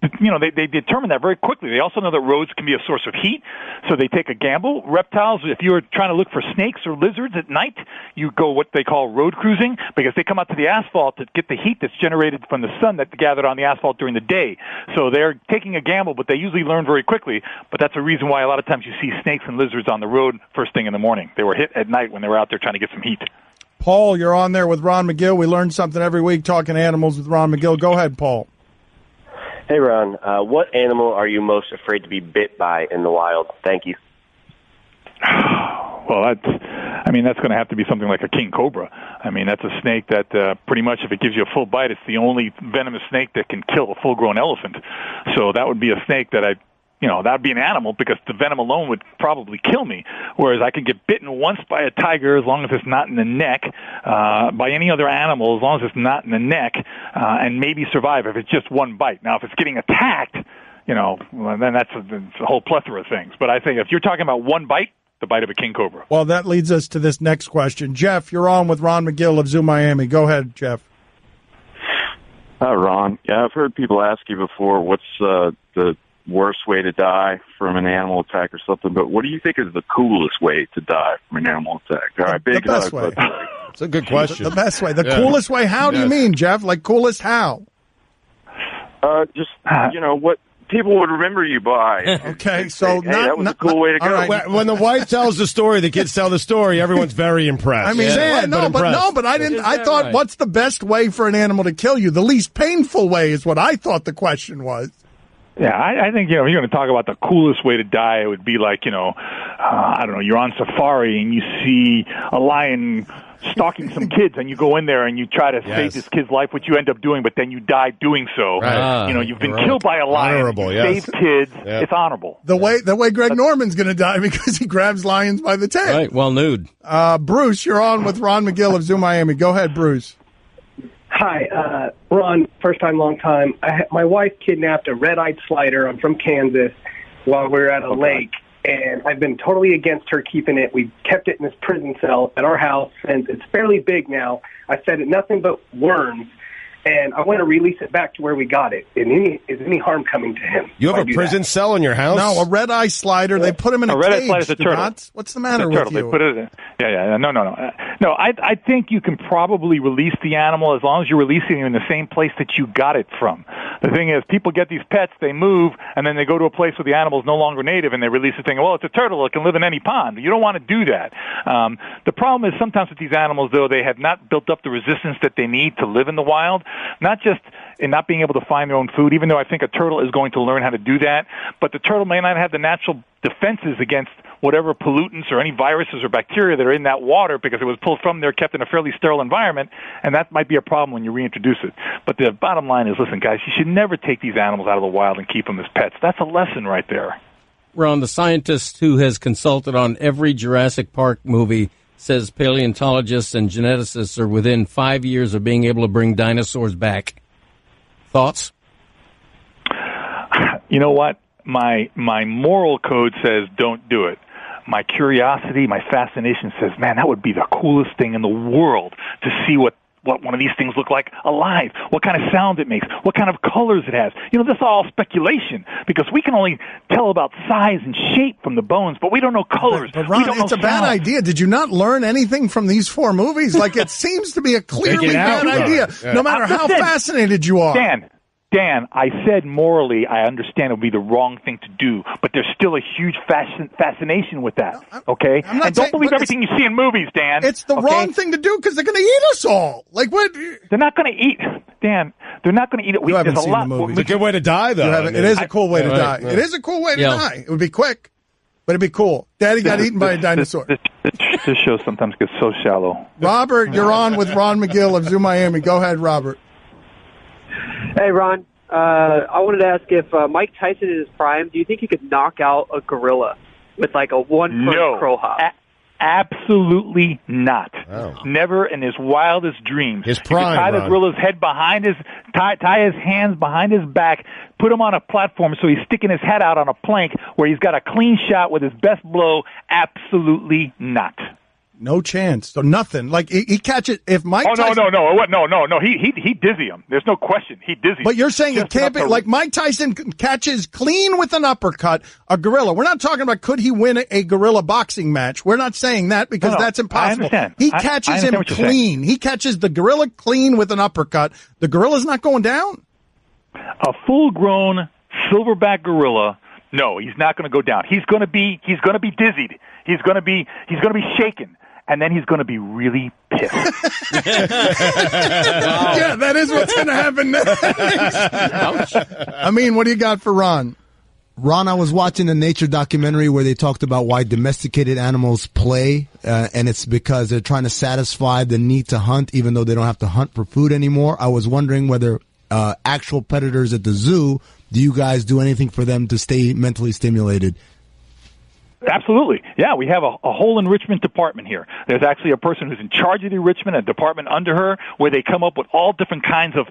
[SPEAKER 17] they determine that very quickly. They also know that roads can be a source of heat, so they take a gamble. Reptiles, if you're trying to look for snakes or lizards at night, you go what they call road cruising, because they come out to the asphalt to get the heat that's generated from the sun that's gathered on the asphalt during the day. So they're taking a gamble, but they usually learn very quickly. But that's a reason why a lot of times you see snakes and lizards on the road first thing in the morning. They were hit at night when they were out there trying to get some heat.
[SPEAKER 3] Paul, you're on there with Ron McGill. We learn something every week talking animals with Ron McGill. Go ahead, Paul.
[SPEAKER 18] Hey, Ron, what animal are you most afraid to be bit by in the wild? Thank you.
[SPEAKER 17] Well, that's going to have to be something like a king cobra. I mean, that's a snake that pretty much, if it gives you a full bite, it's the only venomous snake that can kill a full-grown elephant. So that would be a snake that I that would be an animal because the venom alone would probably kill me. Whereas I could get bitten once by a tiger as long as it's not in the neck, by any other animal as long as it's not in the neck, and maybe survive if it's just one bite. Now, if it's getting attacked, well, then that's a whole plethora of things. But I think if you're talking about one bite, the bite of a king cobra.
[SPEAKER 3] Well, that leads us to this next question. Jeff, you're on with Ron McGill of Zoo Miami. Go ahead, Jeff.
[SPEAKER 19] Hi, Ron. Yeah, I've heard people ask you before, what's the worst way to die from an animal attack or something, but what do you think is the coolest way to die from an animal attack? All right, big
[SPEAKER 3] the best
[SPEAKER 19] hug.
[SPEAKER 3] way.
[SPEAKER 1] It's a good question.
[SPEAKER 3] The best way. The coolest way. How do you mean, Jeff? Like coolest how?
[SPEAKER 19] Just, what people would remember you by.
[SPEAKER 3] Okay, so
[SPEAKER 19] that was a cool way to go.
[SPEAKER 3] Right.
[SPEAKER 1] When the wife tells the story, the kids tell the story, everyone's very impressed.
[SPEAKER 3] I mean, but I didn't. I thought,
[SPEAKER 1] right?
[SPEAKER 3] What's the best way for an animal to kill you? The least painful way is what I thought the question was.
[SPEAKER 17] Yeah, I think, if you're going to talk about the coolest way to die, it would be like, I don't know, you're on safari and you see a lion stalking some kids and you go in there and you try to save this kid's life, which you end up doing, but then you die doing so.
[SPEAKER 1] Right.
[SPEAKER 17] You've been killed by a lion,
[SPEAKER 1] honorable,
[SPEAKER 17] saved kids, it's honorable.
[SPEAKER 3] The way Greg Norman's going to die because he grabs lions by the tail.
[SPEAKER 5] Right, well, nude.
[SPEAKER 3] Bruce, you're on with Ron McGill of Zoo Miami. Go ahead, Bruce.
[SPEAKER 20] Hi, Ron, first time, long time. My wife kidnapped a red-eyed slider. I'm from Kansas while we were at a lake, and I've been totally against her keeping it. We kept it in this prison cell at our house, and it's fairly big now. I fed it nothing but worms, and I want to release it back to where we got it. Is any harm coming to him?
[SPEAKER 1] You have a prison cell in your house?
[SPEAKER 3] No, a red-eye slider. They put him in a cage.
[SPEAKER 17] Red-eye slider's a turtle.
[SPEAKER 3] What's the matter with you?
[SPEAKER 17] They put it in. Yeah. No, I think you can probably release the animal as long as you're releasing it in the same place that you got it from. The thing is, people get these pets, they move, and then they go to a place where the animal's no longer native, and they release the thing. Well, it's a turtle. It can live in any pond. You don't want to do that. The problem is sometimes with these animals, though, they have not built up the resistance that they need to live in the wild, not just in not being able to find their own food, even though I think a turtle is going to learn how to do that, but the turtle may not have the natural defenses against whatever pollutants or any viruses or bacteria that are in that water because it was pulled from there, kept in a fairly sterile environment, and that might be a problem when you reintroduce it. But the bottom line is, listen, guys, you should never take these animals out of the wild and keep them as pets. That's a lesson right there.
[SPEAKER 5] Ron, the scientist who has consulted on every Jurassic Park movie says paleontologists and geneticists are within 5 years of being able to bring dinosaurs back. Thoughts?
[SPEAKER 17] You know what? My moral code says don't do it. My curiosity, my fascination says, man, that would be the coolest thing in the world to see what one of these things look like alive, what kind of sound it makes, what kind of colors it has. This is all speculation because we can only tell about size and shape from the bones, but we don't know colors.
[SPEAKER 3] But Ron, it's a bad idea. Did you not learn anything from these 4 movies? Like, it seems to be a clearly bad idea, no matter how fascinated you are.
[SPEAKER 17] Dan, I said morally, I understand it would be the wrong thing to do, but there's still a huge fascination with that, okay? And don't believe everything you see in movies, Dan.
[SPEAKER 3] It's the wrong thing to do because they're going to eat us all. Like, what?
[SPEAKER 17] They're not going to eat, Dan. They're not going to eat it.
[SPEAKER 3] You haven't seen the movie.
[SPEAKER 1] It's a good way to die, though.
[SPEAKER 3] It is a cool way to die. It is a cool way to die. It would be quick, but it'd be cool. Daddy got eaten by a dinosaur.
[SPEAKER 17] This show sometimes gets so shallow.
[SPEAKER 3] Robert, you're on with Ron McGill of Zoo Miami. Go ahead, Robert.
[SPEAKER 21] Hey, Ron. I wanted to ask if Mike Tyson in his prime, do you think he could knock out a gorilla with like a one-foot crow hop?
[SPEAKER 17] Absolutely not.
[SPEAKER 1] Oh.
[SPEAKER 17] Never in his wildest dreams.
[SPEAKER 1] His prime,
[SPEAKER 17] tie the
[SPEAKER 1] Ron.
[SPEAKER 17] gorilla's head behind tie his hands behind his back, put him on a platform so he's sticking his head out on a plank where he's got a clean shot with his best blow. Absolutely not.
[SPEAKER 3] No chance. So nothing. Like he catches if Mike.
[SPEAKER 17] Tyson, no. He dizzy him. There's no question. He dizzy.
[SPEAKER 3] But you're saying it can't be like Mike Tyson catches clean with an uppercut a gorilla. We're not talking about could he win a gorilla boxing match. We're not saying that because that's impossible.
[SPEAKER 17] I understand.
[SPEAKER 3] He catches him clean. He catches the gorilla clean with an uppercut. The gorilla's not going down.
[SPEAKER 17] A full-grown silverback gorilla. No, he's not going to go down. He's going to be dizzied. He's going to be shaken. And then he's going to be really pissed.
[SPEAKER 3] Yeah, that is what's going to happen next. I mean, what do you got for Ron?
[SPEAKER 6] Ron, I was watching a nature documentary where they talked about why domesticated animals play, and it's because they're trying to satisfy the need to hunt, even though they don't have to hunt for food anymore. I was wondering whether actual predators at the zoo Do you guys do anything for them to stay mentally stimulated?
[SPEAKER 17] Absolutely. Yeah, we have a whole enrichment department here. There's actually a person who's in charge of the enrichment, a department under her, where they come up with all different kinds of,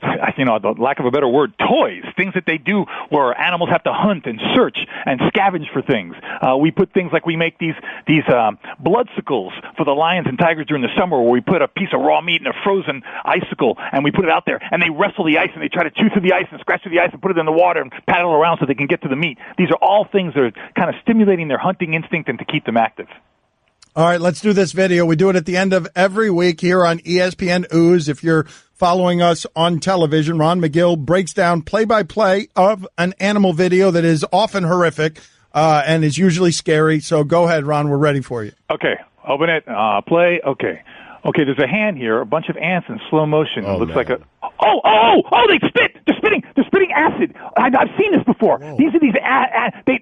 [SPEAKER 17] the lack of a better word, toys, things that they do where animals have to hunt and search and scavenge for things. We put things like we make these bloodsicles for the lions and tigers during the summer, where we put a piece of raw meat in a frozen icicle and we put it out there and they wrestle the ice and they try to chew through the ice and scratch through the ice and put it in the water and paddle around so they can get to the meat. These are all things that are kind of stimulating their hunting instinct and to keep them active.
[SPEAKER 3] All right, let's do this video. We do it at the end of every week here on ESPN Ooze. If you're following us on television, Ron McGill breaks down play-by-play of an animal video that is often horrific and is usually scary. So go ahead, Ron. We're ready for you.
[SPEAKER 17] Okay, open it. Play. Okay, there's a hand here, a bunch of ants in slow motion. It looks like a... Oh, they spit! They're spitting acid. I've seen this before. Whoa. These are these ants. They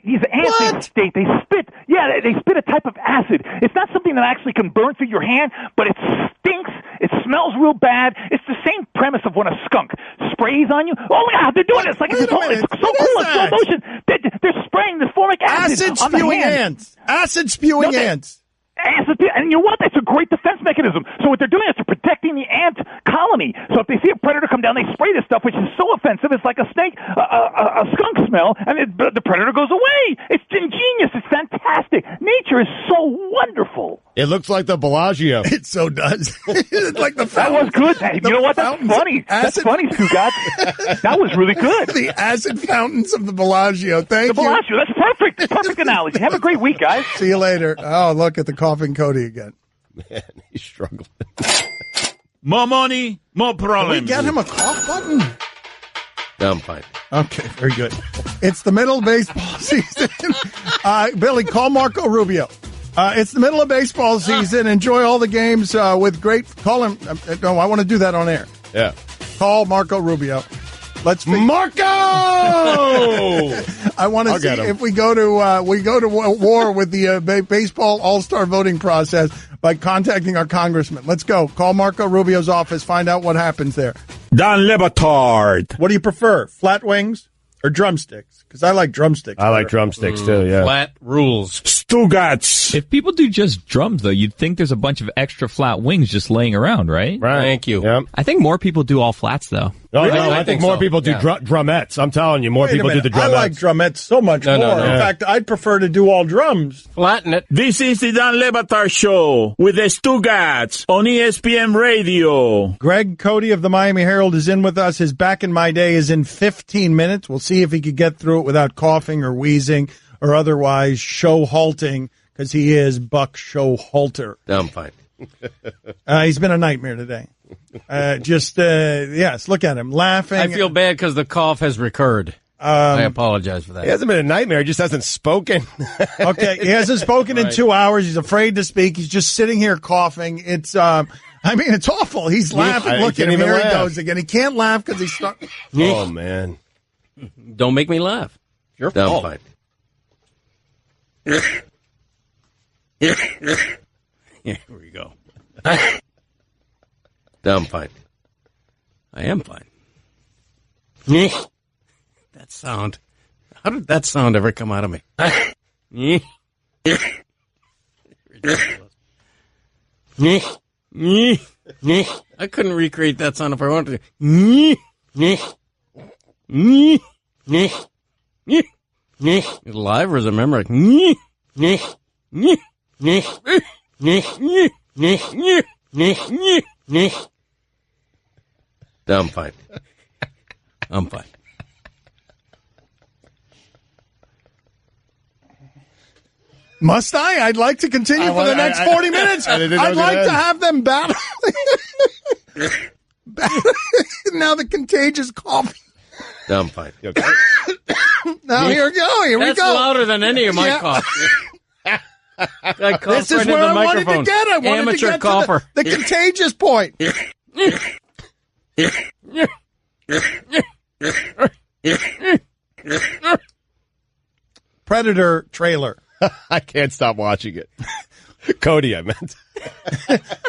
[SPEAKER 17] spit. Yeah, they spit a type of acid. It's not something that actually can burn through your hand, but it stinks. It smells real bad. It's the same premise of when a skunk sprays on you. Oh my God, they're doing this! Like it's so cool in slow motion. They're spraying this formic acid on the hand.
[SPEAKER 3] Acid spewing ants.
[SPEAKER 17] And you know what? That's a great defense mechanism. So what they're doing is they're protecting the ant colony. So if they see a predator come down, they spray this stuff, which is so offensive. It's like a snake, a skunk smell, and the predator goes away. It's ingenious. It's fantastic. Nature is so wonderful.
[SPEAKER 1] It looks like the Bellagio.
[SPEAKER 3] It so does. It's like the
[SPEAKER 17] that was good. Hey, you know what? That's funny. That's funny, Stugotz. That was really good.
[SPEAKER 3] The acid fountains of the Bellagio. Thank you.
[SPEAKER 17] The Bellagio. That's perfect. Perfect analogy. Have a great week, guys.
[SPEAKER 3] See you later. Oh, look at the coughing Cote again.
[SPEAKER 1] Man, he's struggling.
[SPEAKER 2] More money, more problems.
[SPEAKER 3] Can we get him a cough button?
[SPEAKER 5] No, I'm fine.
[SPEAKER 3] Okay, very good. It's the middle of baseball season. Billy, call Marco Rubio. It's the middle of baseball season. Enjoy all the games with great... Call him... No, I want to do that on air.
[SPEAKER 1] Yeah.
[SPEAKER 3] Call Marco Rubio. Let's...
[SPEAKER 1] Marco!
[SPEAKER 3] I want to see if we go to war with the baseball all-star voting process by contacting our congressman. Let's go. Call Marco Rubio's office. Find out what happens there.
[SPEAKER 2] Dan Le Batard.
[SPEAKER 3] What do you prefer, flat wings or drumsticks? Because I like drumsticks.
[SPEAKER 1] I like drumsticks, too, yeah.
[SPEAKER 5] Flat rules.
[SPEAKER 2] Stugotz.
[SPEAKER 7] If people do just drums, though, you'd think there's a bunch of extra flat wings just laying around, right?
[SPEAKER 1] Right.
[SPEAKER 5] Thank you.
[SPEAKER 1] Yep.
[SPEAKER 8] I think more people do all flats, though.
[SPEAKER 1] No,
[SPEAKER 5] Really?
[SPEAKER 1] I think more
[SPEAKER 5] so.
[SPEAKER 1] people do drumettes. I'm telling you, more people do the drumettes.
[SPEAKER 3] I like drumettes so much more.
[SPEAKER 5] No.
[SPEAKER 3] In fact, I'd prefer to do all drums.
[SPEAKER 5] Flatten it.
[SPEAKER 2] This is the Dan Le Batard Show with the Stugotz on ESPN Radio.
[SPEAKER 3] Greg Cote of the Miami Herald is in with us. His Back in My Day is in 15 minutes. We'll see if he could get through it without coughing or wheezing or otherwise show halting, because he is Buck Show Halter.
[SPEAKER 5] No, I'm fine.
[SPEAKER 3] He's been a nightmare today. Yes, look at him laughing.
[SPEAKER 5] I feel bad because the cough has recurred. I apologize for that.
[SPEAKER 1] He hasn't been a nightmare. He just hasn't spoken.
[SPEAKER 3] Okay, he hasn't spoken in 2 hours. He's afraid to speak. He's just sitting here coughing. It's it's awful. He's laughing. Look at him. Here he goes again. He can't laugh because he's stuck.
[SPEAKER 1] Oh, man.
[SPEAKER 5] Don't make me laugh.
[SPEAKER 1] Your
[SPEAKER 5] fault.
[SPEAKER 1] I'm fine.
[SPEAKER 5] Here we go. I'm fine. I am fine. That sound. How did that sound ever come out of me? I couldn't recreate that sound if I wanted to. Live or is it memory? I'm fine. I'm fine.
[SPEAKER 3] Must I? I'd like to continue for the next 40 minutes. I'd like to have them battle. Now the contagious coughing.
[SPEAKER 5] I'm fine.
[SPEAKER 3] Now here we go.
[SPEAKER 5] That's louder than any of my coughs.
[SPEAKER 3] This is where I wanted to get. I wanted
[SPEAKER 5] Amateur
[SPEAKER 3] to get
[SPEAKER 5] cougher.
[SPEAKER 3] to the contagious point. Predator trailer.
[SPEAKER 1] I can't stop watching it. Cody, I meant.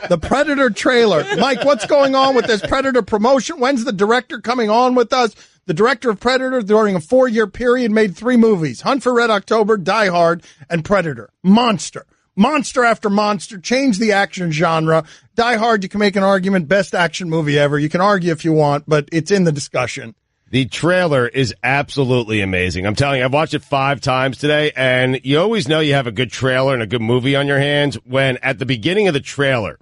[SPEAKER 3] The Predator trailer. Mike, what's going on with this Predator promotion? When's the director coming on with us? The director of Predator, during a 4-year period, made 3 movies: Hunt for Red October, Die Hard, and Predator. Monster. Monster after monster, changed the action genre. Die Hard, you can make an argument, best action movie ever. You can argue if you want, but it's in the discussion.
[SPEAKER 1] The trailer is absolutely amazing. I'm telling you, I've watched it 5 times today, and you always know you have a good trailer and a good movie on your hands when at the beginning of the trailer,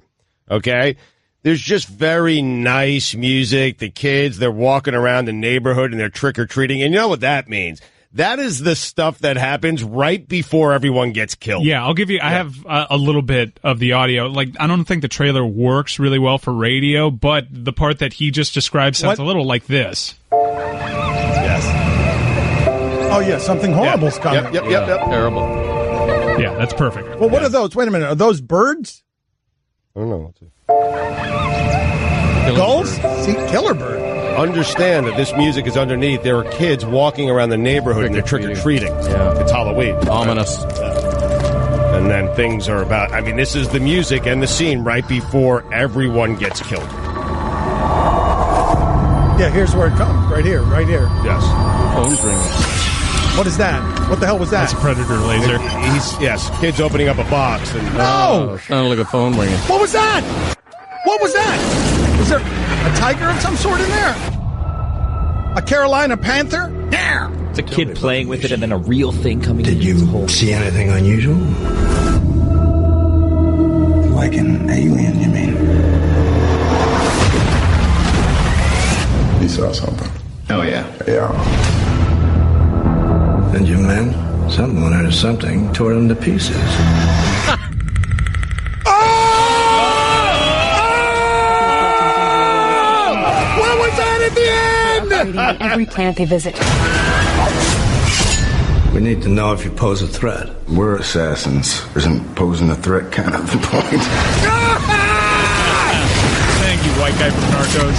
[SPEAKER 1] okay, there's just very nice music. The kids, they're walking around the neighborhood and they're trick-or-treating, and you know what that means. That is the stuff that happens right before everyone gets killed.
[SPEAKER 4] Yeah, I'll give you. I have a little bit of the audio. Like, I don't think the trailer works really well for radio, but the part that he just described sounds a little like this.
[SPEAKER 1] Yes.
[SPEAKER 3] Oh yeah, something horrible's coming.
[SPEAKER 1] Yep. Terrible.
[SPEAKER 4] Yeah, that's perfect.
[SPEAKER 3] Well, what are those? Wait a minute. Are those birds?
[SPEAKER 1] I don't know.
[SPEAKER 3] Gulls? See, killer bird.
[SPEAKER 1] Understand that this music is underneath. There are kids walking around the neighborhood and they're trick-or-treating.
[SPEAKER 5] Yeah.
[SPEAKER 1] It's Halloween.
[SPEAKER 5] Ominous.
[SPEAKER 1] And then things are about, I mean, this is the music and the scene right before everyone gets killed.
[SPEAKER 3] Yeah, here's where it comes. Right here.
[SPEAKER 1] Yes.
[SPEAKER 5] Phone's ringing.
[SPEAKER 3] What is that? What the hell was that?
[SPEAKER 4] That's a Predator laser.
[SPEAKER 1] Yes, kids opening up a box. And
[SPEAKER 3] No!
[SPEAKER 5] Sounded like a phone ringing.
[SPEAKER 3] What was that? What was that? Was there a tiger of some sort in there? A Carolina Panther? Yeah!
[SPEAKER 7] It's a kid playing with it and then a real thing coming in.
[SPEAKER 9] Did you see anything unusual? Like an alien, you mean?
[SPEAKER 22] You saw something.
[SPEAKER 9] Oh, yeah.
[SPEAKER 22] Yeah.
[SPEAKER 9] And your men? Someone or something tore them to pieces.
[SPEAKER 3] What was that at the end?
[SPEAKER 23] On every planet they visit.
[SPEAKER 9] We need to know if you pose a threat.
[SPEAKER 22] We're assassins. Isn't posing a threat kind of the point?
[SPEAKER 4] Thank you, white guy from Narcos.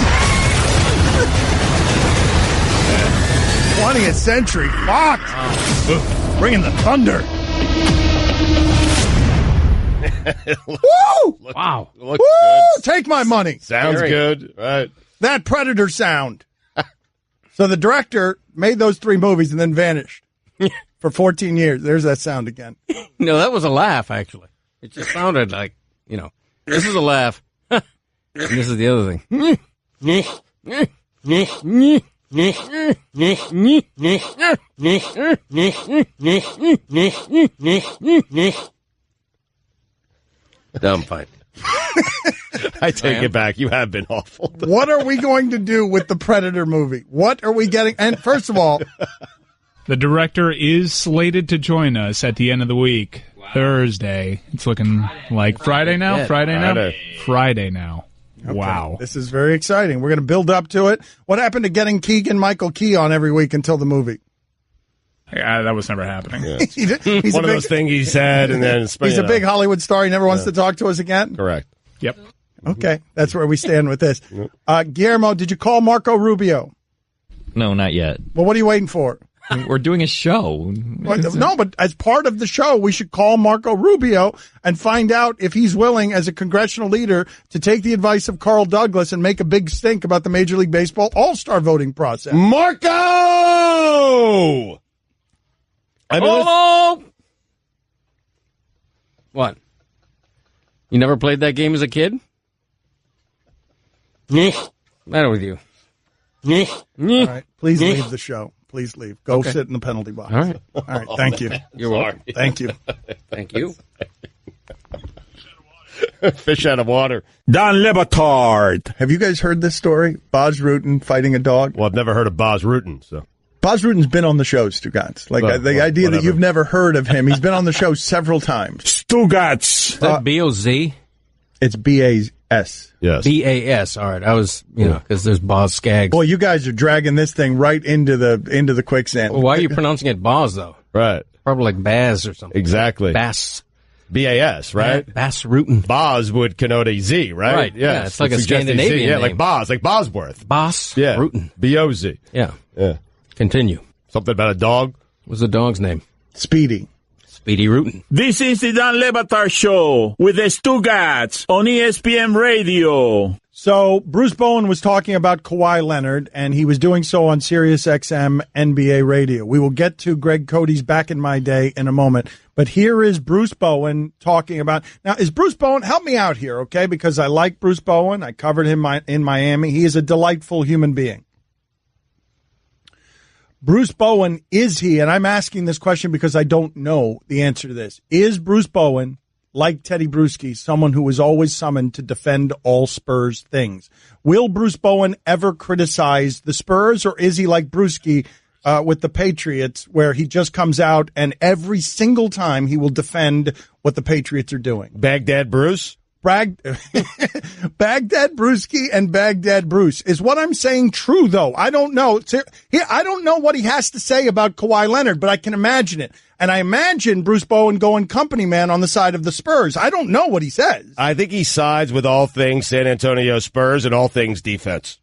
[SPEAKER 3] 20th century Fox. Bringing the thunder. Woo!
[SPEAKER 5] Wow.
[SPEAKER 3] Woo! Take my money.
[SPEAKER 1] Sounds good. Right.
[SPEAKER 3] That Predator sound. So the director made those 3 movies and then vanished for 14 years. There's that sound again.
[SPEAKER 5] No, that was a laugh, actually. It just sounded like, this is a laugh. And this is the other thing. Dumb fight.
[SPEAKER 1] I take it back. You have been awful.
[SPEAKER 3] What are we going to do with the Predator movie? What are we getting? And first of all,
[SPEAKER 4] the director is slated to join us at the end of the week, Thursday. It's looking like Friday now. Friday now.
[SPEAKER 3] Okay.
[SPEAKER 4] Wow.
[SPEAKER 3] This is very exciting. We're going to build up to it. What happened to getting Keegan-Michael Key on every week until the movie?
[SPEAKER 4] Yeah, that was never happening.
[SPEAKER 1] Yeah.
[SPEAKER 3] He's
[SPEAKER 1] one of those things he said, and then
[SPEAKER 3] he's a big Hollywood star. He never wants to talk to us again.
[SPEAKER 1] Correct.
[SPEAKER 4] Yep.
[SPEAKER 3] Okay, that's where we stand with this. Guillermo, did you call Marco Rubio?
[SPEAKER 7] No, not yet.
[SPEAKER 3] Well, what are you waiting for?
[SPEAKER 7] We're doing a show.
[SPEAKER 3] No, but as part of the show, we should call Marco Rubio and find out if he's willing, as a congressional leader, to take the advice of Carl Douglas and make a big stink about the Major League Baseball All-Star voting process.
[SPEAKER 1] Marco!
[SPEAKER 5] Hello! What? You never played that game as a kid? Matter with you?
[SPEAKER 3] All right, please leave the show. Please leave. Go sit in the penalty box.
[SPEAKER 5] All right.
[SPEAKER 3] All right. Thank you.
[SPEAKER 5] You're welcome.
[SPEAKER 3] Thank you.
[SPEAKER 5] Thank you.
[SPEAKER 1] Fish out of water.
[SPEAKER 2] Don Le Batard.
[SPEAKER 3] Have you guys heard this story? Baz Rutten fighting a dog?
[SPEAKER 1] Well, I've never heard of Baz Rutten, so.
[SPEAKER 3] Baz Rutten's been on the show, Stugotz. Like, the idea
[SPEAKER 1] whatever.
[SPEAKER 3] that you've never heard of him, he's been on the show several times.
[SPEAKER 2] Stugotz.
[SPEAKER 5] Is that B-O-Z?
[SPEAKER 3] It's B-A-S.
[SPEAKER 1] Yes.
[SPEAKER 5] B-A-S. All right. I was, because there's Boz Skaggs.
[SPEAKER 3] Boy, you guys are dragging this thing right into the quicksand.
[SPEAKER 5] Well, why are you pronouncing it Boz, though?
[SPEAKER 1] Right.
[SPEAKER 5] Probably like Baz or something.
[SPEAKER 1] Exactly.
[SPEAKER 5] Bass.
[SPEAKER 1] B-A-S, right?
[SPEAKER 5] Bass Rutten.
[SPEAKER 1] Boz would connote a Z, right?
[SPEAKER 5] Right. Yeah, it's like a Scandinavian
[SPEAKER 1] Z. Yeah,
[SPEAKER 5] name.
[SPEAKER 1] like Boz, like Bosworth.
[SPEAKER 5] Boss
[SPEAKER 1] Yeah.
[SPEAKER 5] Rutten.
[SPEAKER 1] B-O-Z.
[SPEAKER 5] Yeah.
[SPEAKER 1] Yeah.
[SPEAKER 5] Continue.
[SPEAKER 1] Something about a dog?
[SPEAKER 5] What's the dog's name?
[SPEAKER 3] Speedy.
[SPEAKER 5] Speedy Rutten.
[SPEAKER 2] This is the Dan Le Batard Show with the Stugotz on ESPN Radio.
[SPEAKER 3] So Bruce Bowen was talking about Kawhi Leonard, and he was doing so on Sirius XM NBA radio. We will get to Greg Cote's Back in My Day in a moment. But here is Bruce Bowen talking about – now, is Bruce Bowen – help me out here, okay, because I like Bruce Bowen. I covered him in Miami. He is a delightful human being. Bruce Bowen, is he – and I'm asking this question because I don't know the answer to this. Is Bruce Bowen – like Teddy Bruschi, someone who was always summoned to defend all Spurs things? Will Bruce Bowen ever criticize the Spurs, or is he like Bruschi with the Patriots, where he just comes out and every single time he will defend what the Patriots are doing?
[SPEAKER 1] Baghdad Bruce?
[SPEAKER 3] Baghdad Bruschi and Baghdad Bruce. Is what I'm saying true, though? I don't know. I don't know what he has to say about Kawhi Leonard, but I can imagine it. And I imagine Bruce Bowen going company man on the side of the Spurs. I don't know what he says.
[SPEAKER 1] I think he sides with all things San Antonio Spurs and all things defense.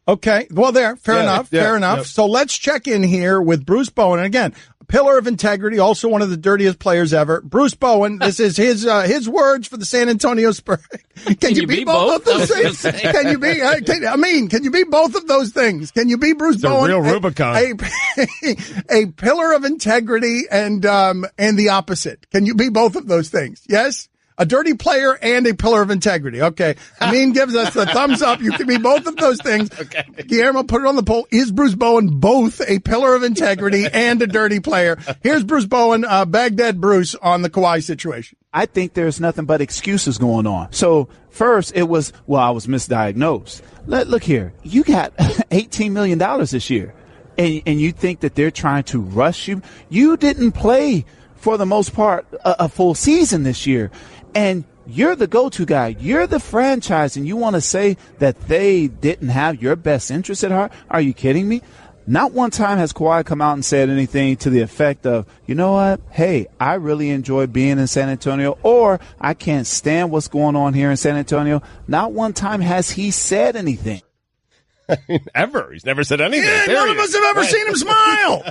[SPEAKER 3] Okay. Well, fair enough. Fair enough. Yep. So let's check in here with Bruce Bowen. And again, a pillar of integrity, also one of the dirtiest players ever. Bruce Bowen, this is his words for the San Antonio Spurs. Can you be both of those things? Can you be, can you be both of those things? Can you be Bruce Bowen?
[SPEAKER 1] The real Rubicon.
[SPEAKER 3] A pillar of integrity and the opposite. Can you be both of those things? Yes? A dirty player and a pillar of integrity. Okay. Amin gives us the thumbs up. You can be both of those things.
[SPEAKER 1] Okay.
[SPEAKER 3] Guillermo, put it on the poll. Is Bruce Bowen both a pillar of integrity and a dirty player? Here's Bruce Bowen, Baghdad Bruce, on the Kawhi situation.
[SPEAKER 11] I think there's nothing but excuses going on. So first it was, I was misdiagnosed. Look here. You got $18 million this year, and you think that they're trying to rush you? You didn't play, for the most part, a full season this year. And you're the go-to guy. You're the franchise, and you want to say that they didn't have your best interest at heart? Are you kidding me? Not one time has Kawhi come out and said anything to the effect of, you know what, hey, I really enjoy being in San Antonio, or I can't stand what's going on here in San Antonio. Not one time has he said anything.
[SPEAKER 1] Ever. He's never said anything.
[SPEAKER 3] Yeah, none of us have ever seen him smile.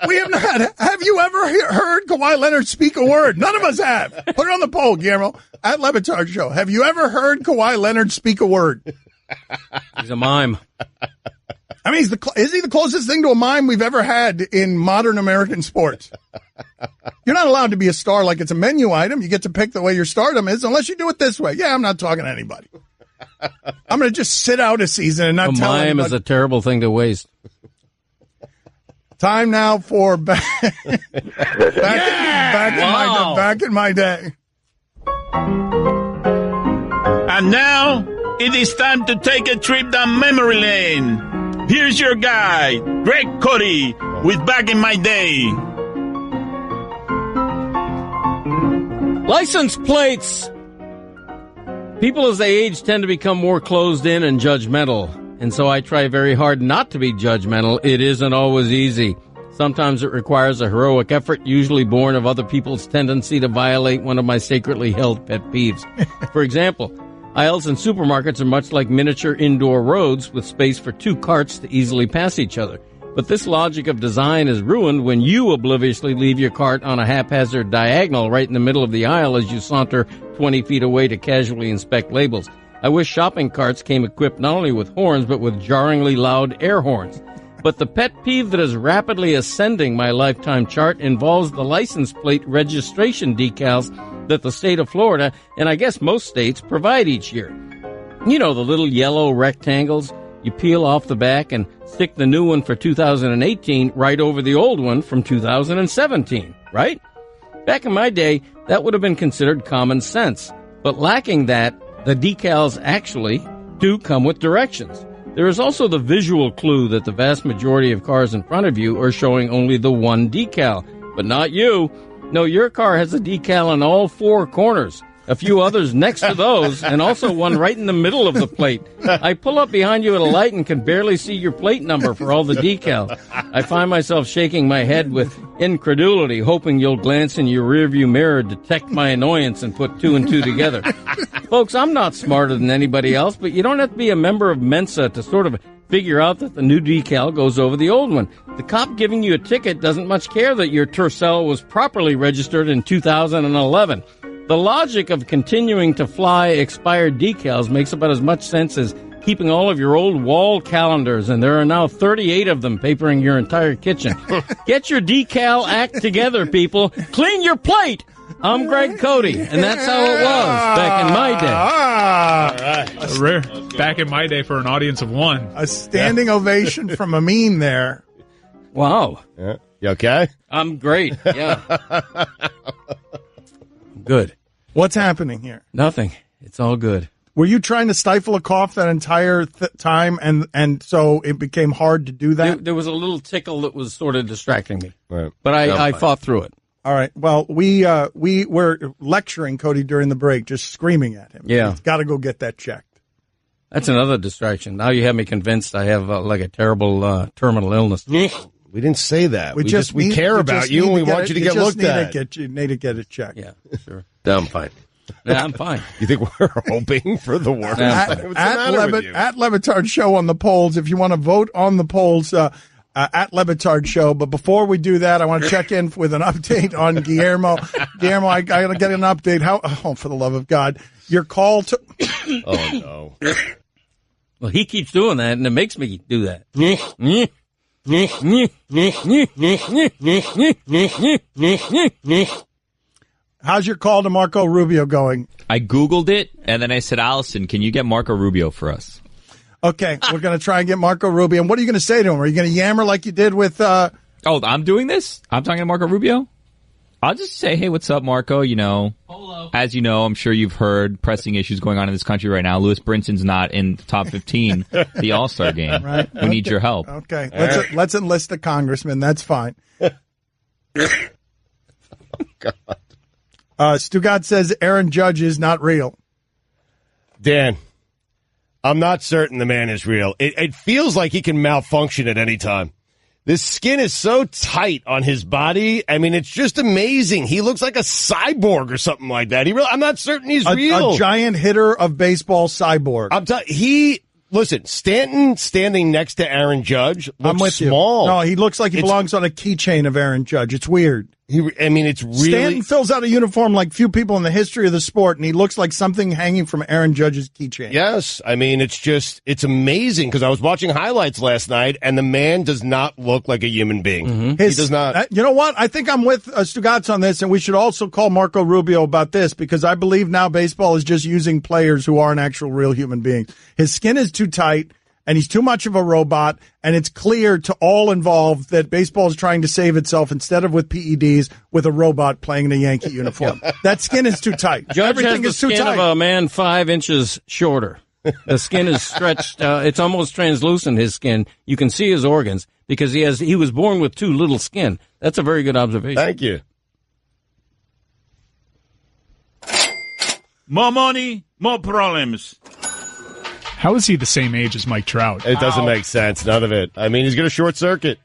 [SPEAKER 3] We have not. Have you ever heard Kawhi Leonard speak a word? None of us have. Put it on the poll, Guillermo, at Le Batard Show. Have you ever heard Kawhi Leonard speak a word?
[SPEAKER 5] He's a mime.
[SPEAKER 3] I mean, is he the closest thing to a mime we've ever had in modern American sports? You're not allowed to be a star like it's a menu item. You get to pick the way your stardom is, unless you do it this way. Yeah, I'm not talking to anybody. I'm going to just sit out a season and not tell anybody.
[SPEAKER 5] A mime is a terrible thing to waste.
[SPEAKER 3] Time now for back in my day.
[SPEAKER 2] And now it is time to take a trip down memory lane. Here's your guide, Greg Cote, with Back in My Day.
[SPEAKER 5] License plates! People as they age tend to become more closed in and judgmental, and so I try very hard not to be judgmental. It isn't always easy. Sometimes it requires a heroic effort, usually born of other people's tendency to violate one of my sacredly held pet peeves. For example, aisles in supermarkets are much like miniature indoor roads with space for two carts to easily pass each other. But this logic of design is ruined when you obliviously leave your cart on a haphazard diagonal right in the middle of the aisle as you saunter 20 feet away to casually inspect labels. I wish shopping carts came equipped not only with horns, but with jarringly loud air horns. But the pet peeve that is rapidly ascending my lifetime chart involves the license plate registration decals that the state of Florida, and I guess most states, provide each year. You know, the little yellow rectangles. You peel off the back and stick the new one for 2018 right over the old one from 2017, right? Back in my day, that would have been considered common sense. But lacking that, the decals actually do come with directions. There is also the visual clue that the vast majority of cars in front of you are showing only the one decal. But not you. No, your car has a decal on all four corners. A few others next to those, and also one right in the middle of the plate. I pull up behind you at a light and can barely see your plate number for all the decals. I find myself shaking my head with incredulity, hoping you'll glance in your rearview mirror, detect my annoyance, and put two and two together. Folks, I'm not smarter than anybody else, but you don't have to be a member of Mensa to sort of figure out that the new decal goes over the old one. The cop giving you a ticket doesn't much care that your Tercel was properly registered in 2011. The logic of continuing to fly expired decals makes about as much sense as keeping all of your old wall calendars, and there are now 38 of them papering your entire kitchen. Get your decal act together, people. Clean your plate. I'm Greg Cote, and that's how it was back in my day.
[SPEAKER 4] All right. Rare. Back in my day for an audience of one.
[SPEAKER 3] A standing ovation from Amin there.
[SPEAKER 5] Wow.
[SPEAKER 1] Yeah. You okay?
[SPEAKER 5] I'm great. Yeah. Good.
[SPEAKER 3] What's happening here?
[SPEAKER 5] Nothing. It's all good.
[SPEAKER 3] Were you trying to stifle a cough that entire time, and so it became hard to do that?
[SPEAKER 5] There was a little tickle that was sort of distracting me,
[SPEAKER 1] right.
[SPEAKER 5] But I fought through it.
[SPEAKER 3] All right. Well, we were lecturing Cody during the break, just screaming at him.
[SPEAKER 5] Yeah.
[SPEAKER 3] He's got to go get that checked.
[SPEAKER 5] That's another distraction. Now you have me convinced I have like a terrible terminal illness.
[SPEAKER 1] We didn't say that. We care about you, and we want you to get looked at.
[SPEAKER 3] You need to get it checked.
[SPEAKER 5] Yeah, sure.
[SPEAKER 1] No, I'm fine.
[SPEAKER 5] Yeah, I'm fine.
[SPEAKER 1] You think we're hoping for the worst?
[SPEAKER 3] At Levitard Show on the polls, if you want to vote on the polls, at Levitard Show. But before we do that, I want to check in with an update on Guillermo. Guillermo, I got to get an update. Oh, for the love of God. Your call to...
[SPEAKER 1] Oh, no.
[SPEAKER 5] Well, he keeps doing that, and it makes me do that.
[SPEAKER 3] How's your call to Marco Rubio going?
[SPEAKER 7] I Googled it, and then I said, Allison, can you get Marco Rubio for us?
[SPEAKER 3] Okay, we're going to try and get Marco Rubio. And what are you going to say to him? Are you going to yammer like you did with...
[SPEAKER 7] Oh, I'm doing this? I'm talking to Marco Rubio? I'll just say, hey, what's up, Marco? You know, as you know, I'm sure you've heard pressing issues going on in this country right now. Lewis Brinson's not in the top 15, the All-Star game.
[SPEAKER 3] Right.
[SPEAKER 7] We need your help.
[SPEAKER 3] Okay, let's enlist a congressman. That's fine.
[SPEAKER 1] Oh, God.
[SPEAKER 3] Stugotz says Aaron Judge is not real.
[SPEAKER 1] Dan, I'm not certain the man is real. It feels like he can malfunction at any time. This skin is so tight on his body. I mean, it's just amazing. He looks like a cyborg or something like that. I'm not certain he's real.
[SPEAKER 3] A giant hitter of baseball cyborg.
[SPEAKER 1] Listen, Stanton standing next to Aaron Judge looks
[SPEAKER 3] I'm with
[SPEAKER 1] small.
[SPEAKER 3] You. No, he looks like he belongs on a keychain of Aaron Judge. It's weird.
[SPEAKER 1] It's really...
[SPEAKER 3] Stanton fills out a uniform like few people in the history of the sport, and he looks like something hanging from Aaron Judge's keychain.
[SPEAKER 1] Yes. I mean, it's amazing because I was watching highlights last night, and the man does not look like a human being.
[SPEAKER 3] Mm-hmm.
[SPEAKER 1] He does not.
[SPEAKER 3] You know what? I think I'm with Stugotz on this, and we should also call Marco Rubio about this because I believe now baseball is just using players who aren't actual real human beings. His skin is too tight. And he's too much of a robot, and it's clear to all involved that baseball is trying to save itself instead of with PEDs with a robot playing in a Yankee uniform. That skin is too tight.
[SPEAKER 5] Judge
[SPEAKER 3] Everything
[SPEAKER 5] has
[SPEAKER 3] is
[SPEAKER 5] the
[SPEAKER 3] too
[SPEAKER 5] skin
[SPEAKER 3] tight.
[SPEAKER 5] of a man 5 inches shorter. The skin is stretched. It's almost translucent, his skin. You can see his organs because he was born with too little skin. That's a very good observation.
[SPEAKER 1] Thank you.
[SPEAKER 2] More money, more problems.
[SPEAKER 4] How is he the same age as Mike Trout?
[SPEAKER 1] It doesn't make sense. None of it. I mean, he's going to short circuit.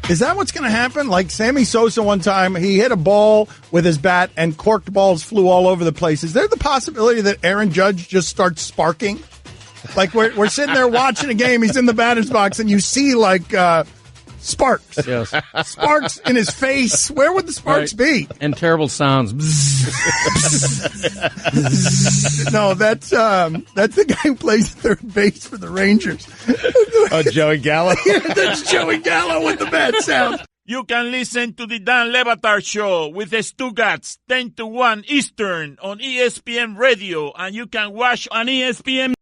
[SPEAKER 3] Is that what's going to happen? Like Sammy Sosa one time, he hit a ball with his bat and corked balls flew all over the place. Is there the possibility that Aaron Judge just starts sparking? Like we're sitting there watching a game, he's in the batter's box, and you see like sparks.
[SPEAKER 5] Yes.
[SPEAKER 3] Sparks in his face. Where would the sparks be?
[SPEAKER 5] And terrible sounds.
[SPEAKER 3] No, that's the guy who plays third base for the Rangers.
[SPEAKER 1] Oh, Joey Gallo?
[SPEAKER 3] Yeah, that's Joey Gallo with the bad sound.
[SPEAKER 2] You can listen to the Dan Lebatard Show with the Stugotz 10 to 1 Eastern on ESPN Radio, and you can watch on ESPN